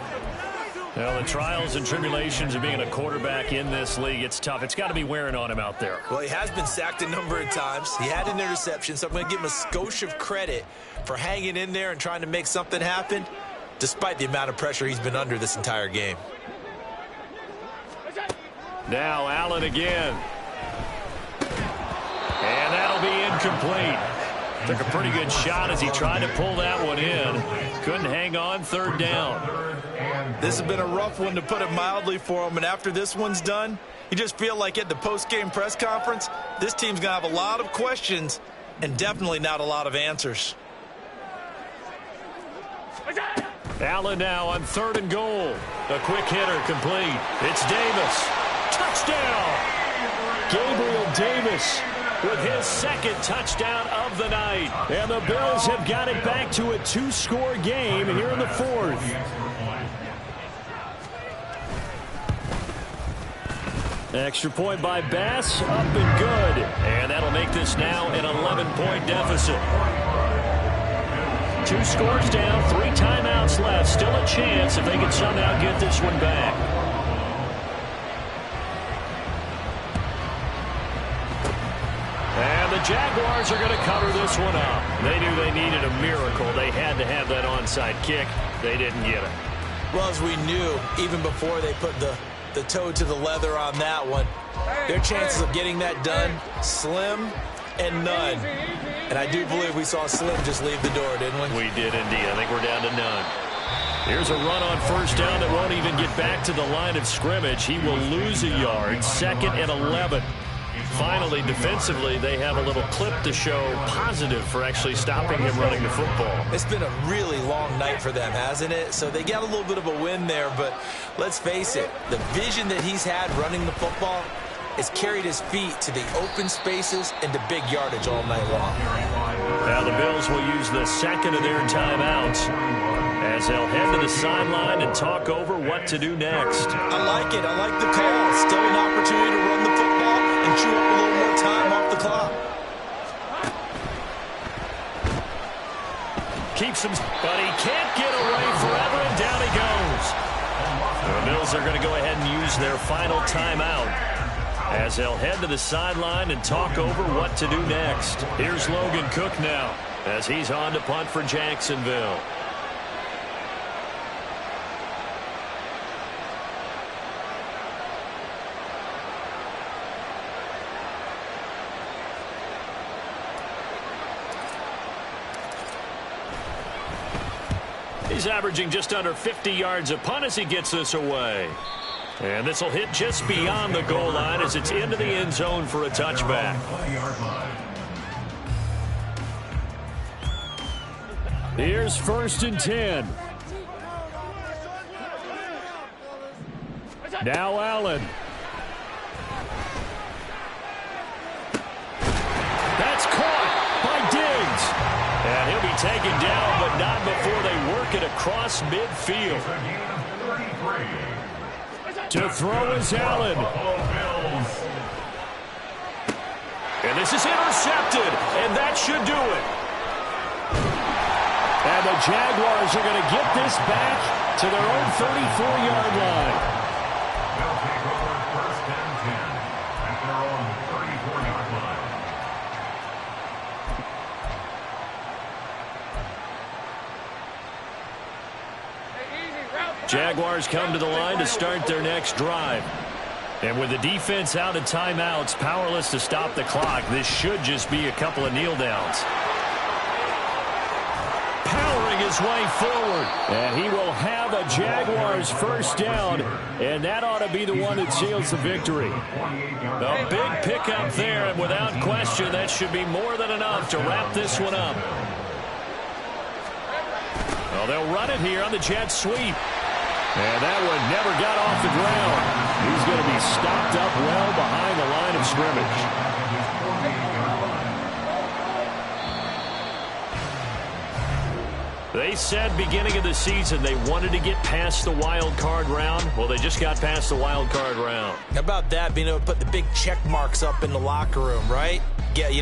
Well, the trials and tribulations of being a quarterback in this league, it's tough. It's got to be wearing on him out there. Well, he has been sacked a number of times. He had an interception, so I'm going to give him a skosh of credit for hanging in there and trying to make something happen, despite the amount of pressure he's been under this entire game. Now Allen again. And that'll be incomplete. Took a pretty good shot as he tried to pull that one in. Couldn't hang on, 3rd down. This has been a rough one, to put it mildly, for him. And after this one's done, you just feel like at the post-game press conference, this team's going to have a lot of questions and definitely not a lot of answers. Allen now on 3rd and goal. A quick hitter complete. It's Davis. Touchdown! Gabriel Davis with his 2nd touchdown of the night. And the Bills have got it back to a 2-score game here in the 4th. Extra point by Bass, up and good. And that'll make this now an 11-point deficit. 2 scores down, 3 timeouts left. Still a chance if they can somehow get this one back. And the Jaguars are going to cover this one up. They knew they needed a miracle. They had to have that onside kick. They didn't get it. Well, as we knew, even before they put the toe to the leather on that one, their chances of getting that done, slim and none. And I do believe we saw Slim just leave the door, didn't we? We did indeed. I think we're down to none. Here's a run on first down that won't even get back to the line of scrimmage. He will lose a yard, 2nd and 11. Finally, defensively, they have a little clip to show positive for actually stopping him running the football. It's been a really long night for them, hasn't it? So they got a little bit of a win there, but let's face it, the vision that he's had running the football has carried his feet to the open spaces and to big yardage all night long. Now the Bills will use the second of their timeouts as they'll head to the sideline and talk over what to do next. I like it. I like the call. Still an opportunity to run the football and chew up a little more time off the clock. Keeps him, but he can't get away forever, and down he goes. The Bills are going to go ahead and use their final timeout as they'll head to the sideline and talk over what to do next. Here's Logan Cook now as he's on to punt for Jacksonville. He's averaging just under 50 yards a punt as he gets this away. And this will hit just beyond the goal line as it's into the end zone for a touchback. Here's 1st and 10. Now Allen. That's caught by Diggs. And he'll be taken down, but not before they work it across midfield. To throw is Allen. And this is intercepted, and that should do it. And the Jaguars are going to get this back to their own 34-yard line. They'll take over 1st and 10 at their own 34-yard line. Jaguars come to the line to start their next drive. And with the defense out of timeouts, powerless to stop the clock, this should just be a couple of kneel downs. Powering his way forward. And he will have a Jaguars first down, and that ought to be the one that seals the victory. A big pickup there, and without question, that should be more than enough to wrap this one up. Well, they'll run it here on the jet sweep. And that one never got off the ground. He's going to be stopped up well behind the line of scrimmage. They said beginning of the season they wanted to get past the wild card round. Well, they just got past the wild card round. How about that, being able to put the big check marks up in the locker room, right? Get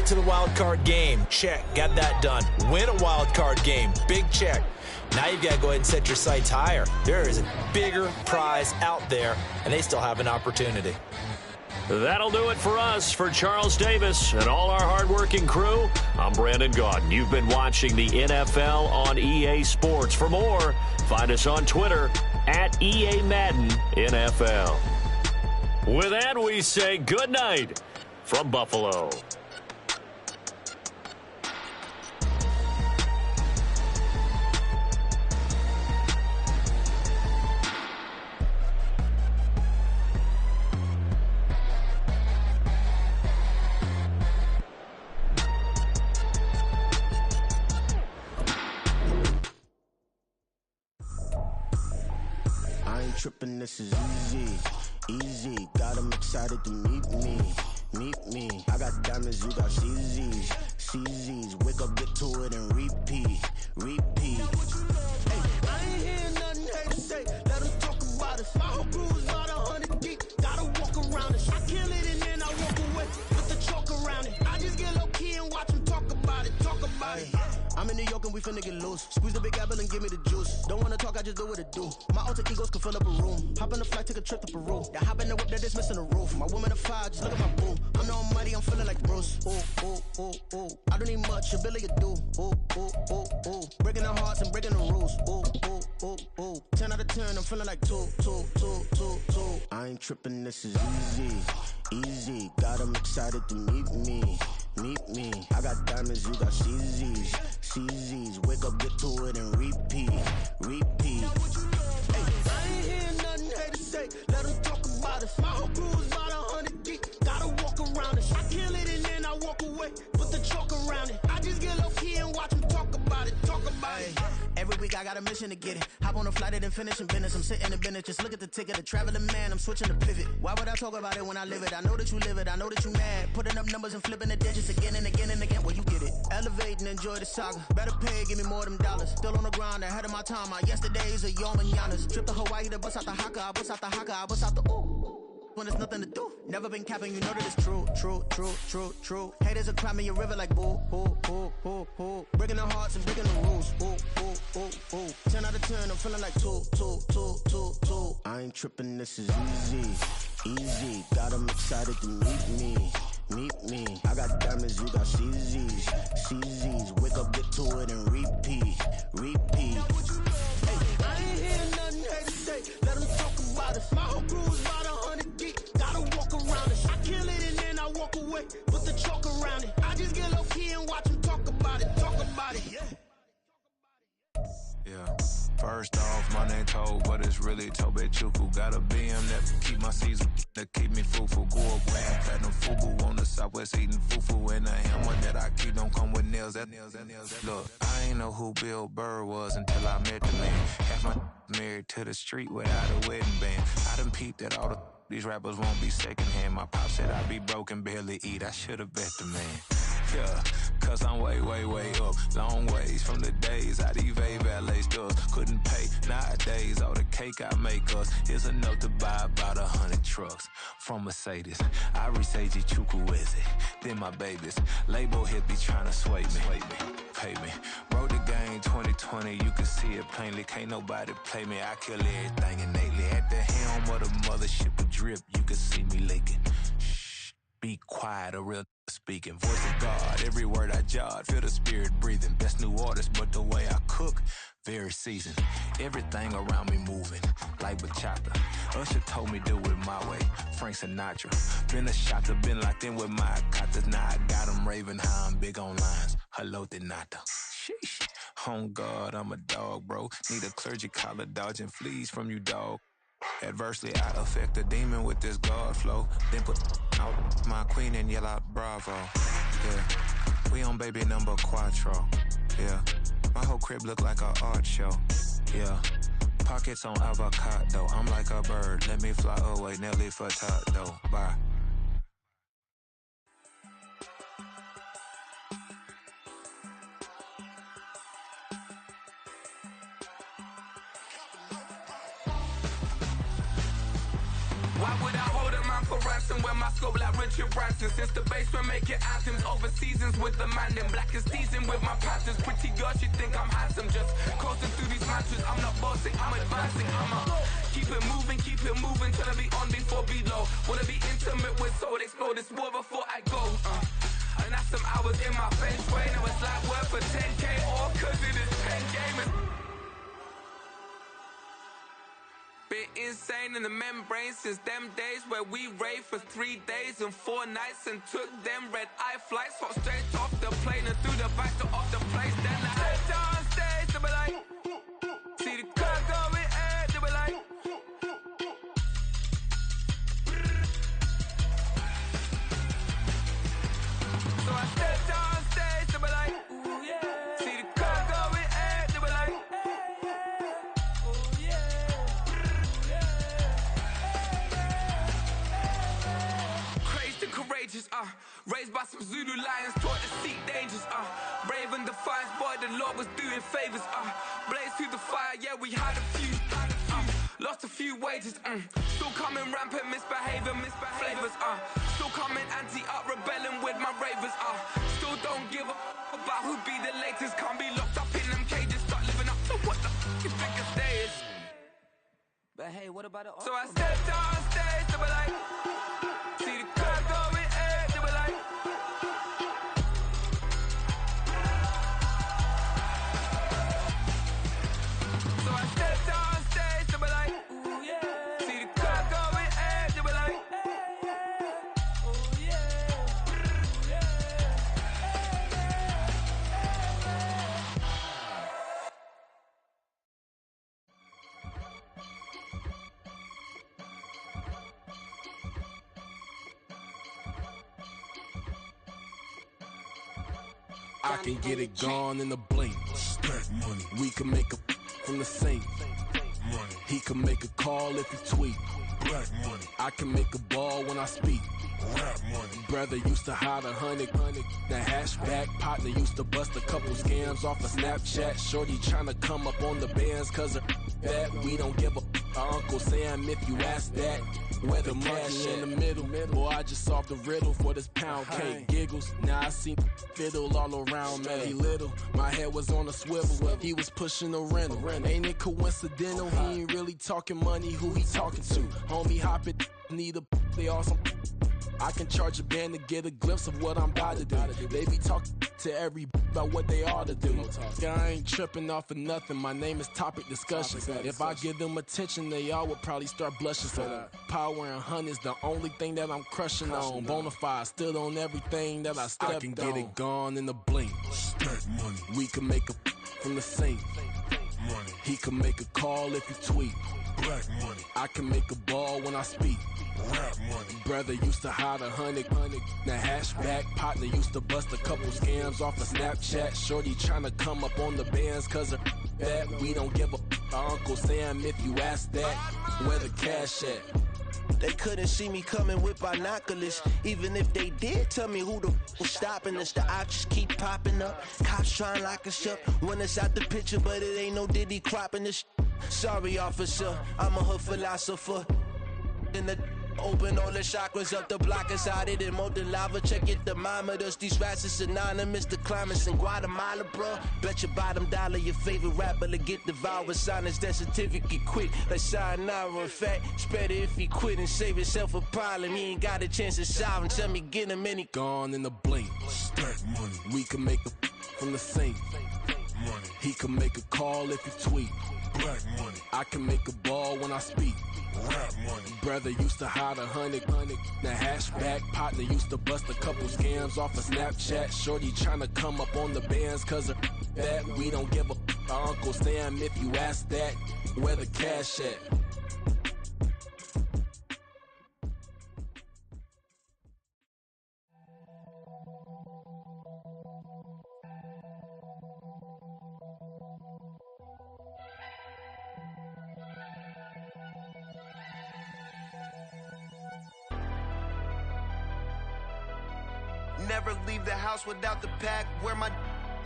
to the wild card game. Check. Got that done. Win a wild card game. Big check. Now you've got to go ahead and set your sights higher. There is a bigger prize out there, and they still have an opportunity. That'll do it for us. For Charles Davis and all our hardworking crew, I'm Brandon Gaudin. You've been watching the NFL on EA Sports. For more, find us on Twitter at EA Madden NFL. With that, we say good night from Buffalo. Trippin', this is easy, got them excited to meet me. I got diamonds, you got CZs, wake up, get to it and repeat. Hey, I ain't hear nothing hate to say, let them talk about it. My whole crew is about 100 deep, gotta walk around it. I kill it and then I walk away with the chalk around it. I just get low key and watch them talk about it. I'm in New York and we finna get loose. Squeeze the big apple and give me the juice. Don't wanna talk, I just do what it do. My alter egos can fill up a room. Hop on the flight, take a trip to Peru. That hop in the whip that is missing the roof. My woman a fire, just look at my boo. I'm the almighty, I'm feeling like Bruce. Ooh, ooh, ooh, ooh. I don't need much, ability to do. Ooh, ooh, ooh, ooh. Breaking the hearts and breaking the rules. Ooh, ooh, ooh, ooh. 10 out of 10, I'm feeling like 2. I ain't tripping, this is easy. Got 'em excited to meet me. I got diamonds, you got CZs. Wake up, get to it and repeat. Hey, I ain't hearing nothing hate to say. Let them talk about us. My whole crew is about 100 deep. Gotta walk around it. I kill it and then I walk away. Put the chalk around it. I just get low key and watch them talk about it. Every week I got a mission to get it. Hop on a flight and then finish in business. I'm sitting in business, just look at the ticket. A traveling man, I'm switching to pivot. Why would I talk about it when I live it? I know that you live it, I know that you mad. Putting up numbers and flipping the digits again and again and again. Well, you get it. Elevate and enjoy the saga. Better pay, give me more them dollars. Still on the grind, ahead of my time. My yesterdays are your mananas. Trip to Hawaii to bust out the haka. I bust out the haka, I bust out the ooh. When there's nothing to do. Never been capping, you know that it's true. Haters will cry me a river like boo. Breaking the hearts and breaking the rules. Ooh. 10 out of 10, I'm feeling like 2. I ain't tripping, this is easy. Got 'em excited to meet me. I got diamonds, you got CZs. Wake up, get to it and repeat. Hey, I ain't hearing nothing hate to say. Let 'em talk about us. My whole crew is about 100 deep. Gotta walk around it. I kill it and then I walk away. Put the chalk around it. I just get low key and watch them talk about it. Yeah. First off, my name Toad, but it's really Tobe Chuku. Got a BM that keep my season, that keep me fufu. Gold grand platinum fubu on the southwest eating fufu. And the hammer that I keep don't come with nails. Look, I ain't know who Bill Burr was until I met the man. Half my married to the street without a wedding band. I done peeped that all these rappers won't be secondhand. My pop said I'd be broke and barely eat. I should've bet the man. Yeah, cause I'm way up. Long ways from the days I eBay valet stores. Couldn't pay nowadays. All the cake I make us is enough to buy about 100 trucks from Mercedes. I research Chukwueze, then my babies. Label hit be trying to sway me. Pay me. Wrote the game 2020, you can see it plainly. Can't nobody play me. I kill everything innately. At the helm of the mothership with drip, you can see me leaking. Shh, be quiet, a real speaking. Voice of God, every word I jot. Feel the spirit breathing. Best new artist, but the way I cook, very seasoned. Everything around me moving, like bachata. Usher told me do it my way. Frank Sinatra. Been a shotter, been locked in with my katas. Now I got them raving how I'm big on lines. Hello, Denata. Sheesh. On God, I'm a dog, bro. Need a clergy collar, dodging fleas from you, dog. Adversely, I affect a demon with this God flow. Then put out my queen and yell out bravo. Yeah, we on baby number quattro. Yeah, my whole crib look like an art show. Yeah, pockets on avocado. I'm like a bird, let me fly away. Nelly Furtado, bye. Why would I hold a man for ransom when my scope like Richard Branson? Since the basement making anthems over seasons with the man, then black is seasoned with my patterns. Pretty girl, she think I'm handsome, just coasting through these mantras. I'm not bossing, I'm advancing. I'ma keep it moving till I be on before below. Wanna be intimate with soul, explore this war before I go. And that's some hours in my feng shui. Now it's like work for 10K, all cause it is pen gaming. Been insane in the membrane since them days where we raved for 3 days and 4 nights and took them red eye flights. Hot straight off the plane and through the back door of the place. Then I stepped on stage, they were like, see the car going air, they were like, so I stepped on stage, they were like, ooh yeah, see the car going air, they were like, oh yeah. Courageous, raised by some Zulu lions, taught to seek dangers, brave and defiant, boy, the Lord was doing favors, blaze through the fire, yeah, we had a few, lost a few wages, still coming rampant, misbehaving, flavors, still coming anti-up, rebelling with my ravers, still don't give a about who be the latest, can't be locked up in them cages, start living up to what the f*** you think what about it? So I stepped on stage, they were like, see the crowd going egg, they were like. So I stepped on stage, they were like, ooh yeah. See the crowd going egg, they were like, oh yeah. I can get it gone in a blink. Stack money. We can make a from the sink. Money. He can make a call if he tweet. Black money. I can make a ball when I speak. Rap money. Brother used to hide 100. The hashback partner used to bust a couple scams off of Snapchat. Shorty tryna come up on the bands cause of that. We don't give a Uncle Sam if you ask that. Where the cash in the middle. Boy, I just solved the riddle for this pound cake. Giggles, now I see fiddle all around me. He little, my head was on a swivel. He was pushing a rental. Ain't it coincidental? He ain't really talking money, who he talking to? Homie hopping, need a they awesome. I can charge a band to get a glimpse of what I'm about to do. They be talking to every about what they ought to do. I ain't tripping off of nothing. My name is topic discussion. If I give them attention, they all would probably start blushing. So power and hunt is the only thing that I'm crushing on. Bonafide, stood on everything that I stepped on. I can get it gone in a blink. Stack money. We can make a from the sink. Money. He can make a call if he tweet. Black money. I can make a ball when I speak. Rap money. Brother used to hide 100. The hashback partner used to bust a couple scams off of Snapchat. Shorty tryna come up on the bands cause of that. We don't give a Uncle Sam if you ask that. Where the cash at? They couldn't see me coming with binoculars. Even if they did, tell me who the was stopping us. The options keep popping up. Cops trying to lock us up. When it's out the picture, but it ain't no Diddy cropping this. Sorry, officer, I'm a hood philosopher. In the open all the chakras up, the block is out it and molten lava. Check your thermometers, these rats is synonymous to climates in Guatemala, bro. Bet your bottom dollar your favorite rapper to get devoured. Sign his death certificate quick, like sayonara. In fact, it's better if he quit and save himself a problem. He ain't got a chance to solve him. Tell me get him any gone in the blink. Stack money. We can make a from the sink. Money. He can make a call if he tweet. Black money. I can make a ball when I speak. Rap money. Brother used to hide 100. The hashback partner used to bust a couple scams off of Snapchat. Shorty tryna come up on the bands cause of that. We don't give a Uncle Sam if you ask that. Where the cash at? Never leave the house without the pack. Where my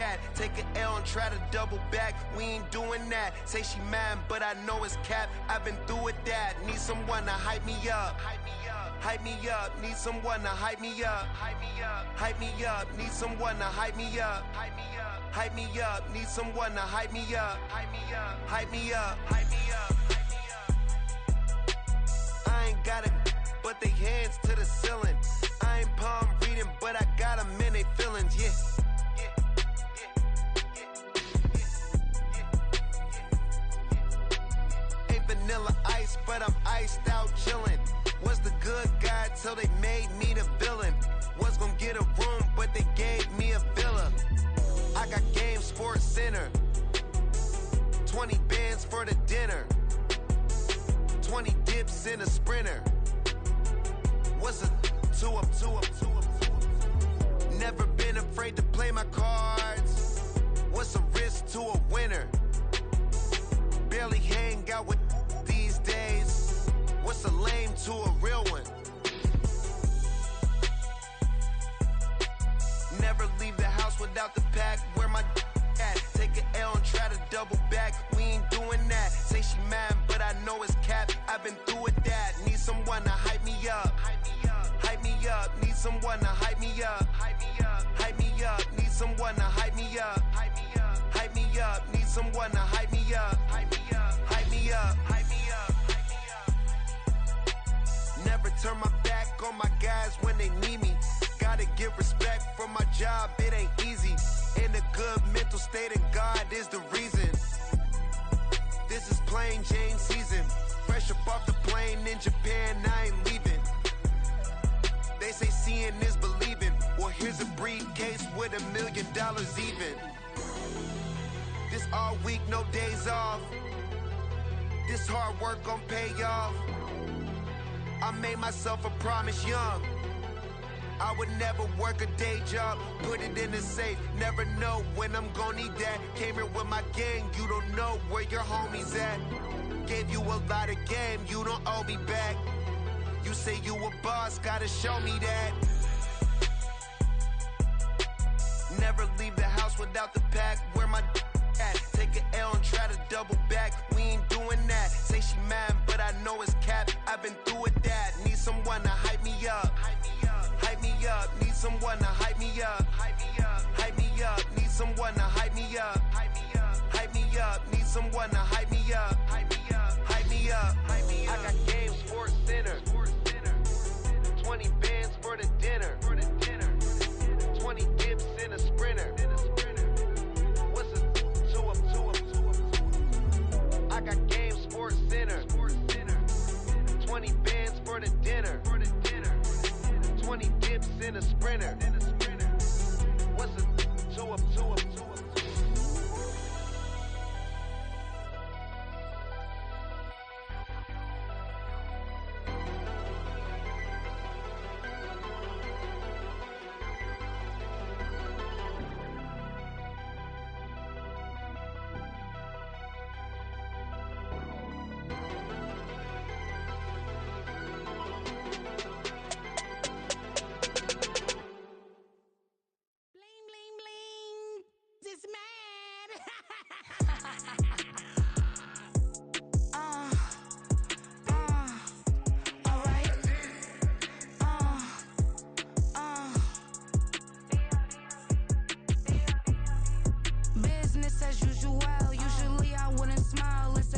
at? Take an L and try to double back. We ain't doing that. Say she mad, but I know it's cap. I've been through with that. Need someone to hype me up. Hype me up. Hype me up. Need someone to hype me up. Hype me up. Hype me up. Need someone to hype me up. Hype me up. Hype me up. Need someone to hype me up. Hype me up. Hype me up. Hype me up. Hype me up. I ain't got it, but they hands to the ceiling. I ain't palm reading, but I got them in they feelings, yeah. Ain't vanilla ice, but I'm iced out chillin'. Was the good guy till they made me the villain. Was gonna get a room, but they gave me a villa. I got game, Sports Center. 20 bands for the dinner. 20 dips in a Sprinter. What's a never been afraid to play my cards. What's a risk to a winner? Barely hang out with these days. What's a lame to a real one? Never leave the house without the pack. Where my at? Take an L and try to double back. We ain't doing that. Say she mad, but I know it's cap. I've been through with that. Need someone to hype me up. Hype me up. Hype me up. Need someone to hype me up. Hype me up. Hype me up. Need someone to hype me up. Hype me up. Hype me up. Need someone to hype me up. Hype me up. Hype me up. Hype me up. Hype me up. turn my back on my guys when they need me. Gotta get respect from my job, it ain't easy. In a good mental state and God is the reason. This is plain Jane season. Fresh up off the plane in Japan, I ain't leaving. They say seeing is believing. Well, here's a briefcase with $1 million even. This all week, no days off. This hard work gon' pay off. I made myself a promise young. I would never work a day job, put it in the safe. Never know when I'm gon' need that. Came here with my gang, you don't know where your homies at. Gave you a lot of game, you don't owe me back. You say you a boss, gotta show me that. Never leave the house without the pack. Where my at? Take an L and try to double back. We ain't doing that. Say she mad, but I know it's cap. I've been through with that. Need someone to hype me up. Hype me up. Need someone to hype me up. Hype me up. Need someone to hype me up. Hype me up. Need someone to hype me up. Hype me up. I got game, Sports Center. 20 bands for the dinner. 20 dips in a sprinter. What's a 2 up? I got game, Sports Center. 20 bands for the dinner. 20 dips in a sprinter. What's a 2 up? Business as usual. Usually I wouldn't smile. Let's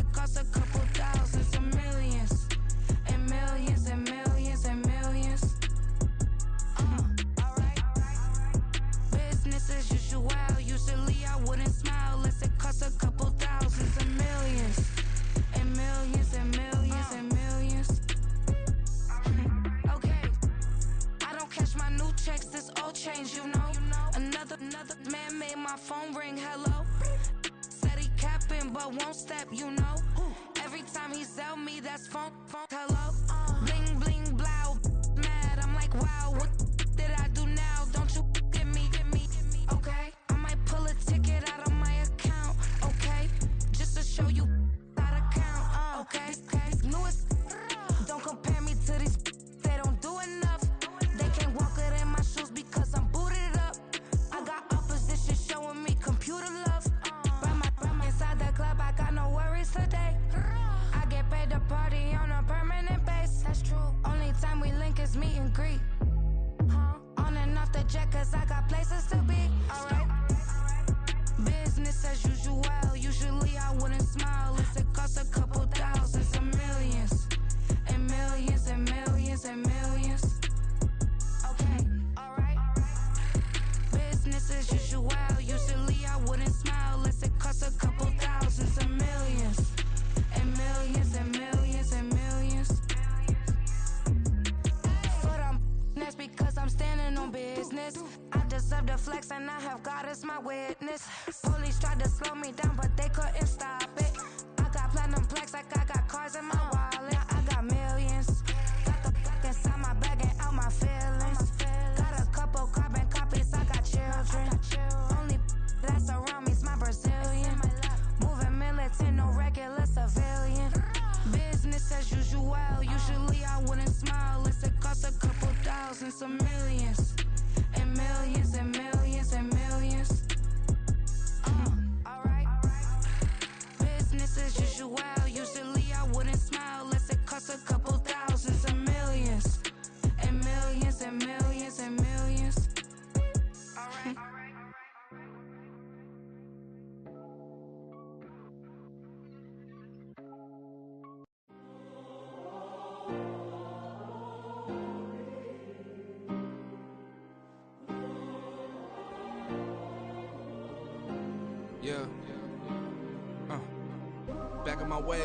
my way.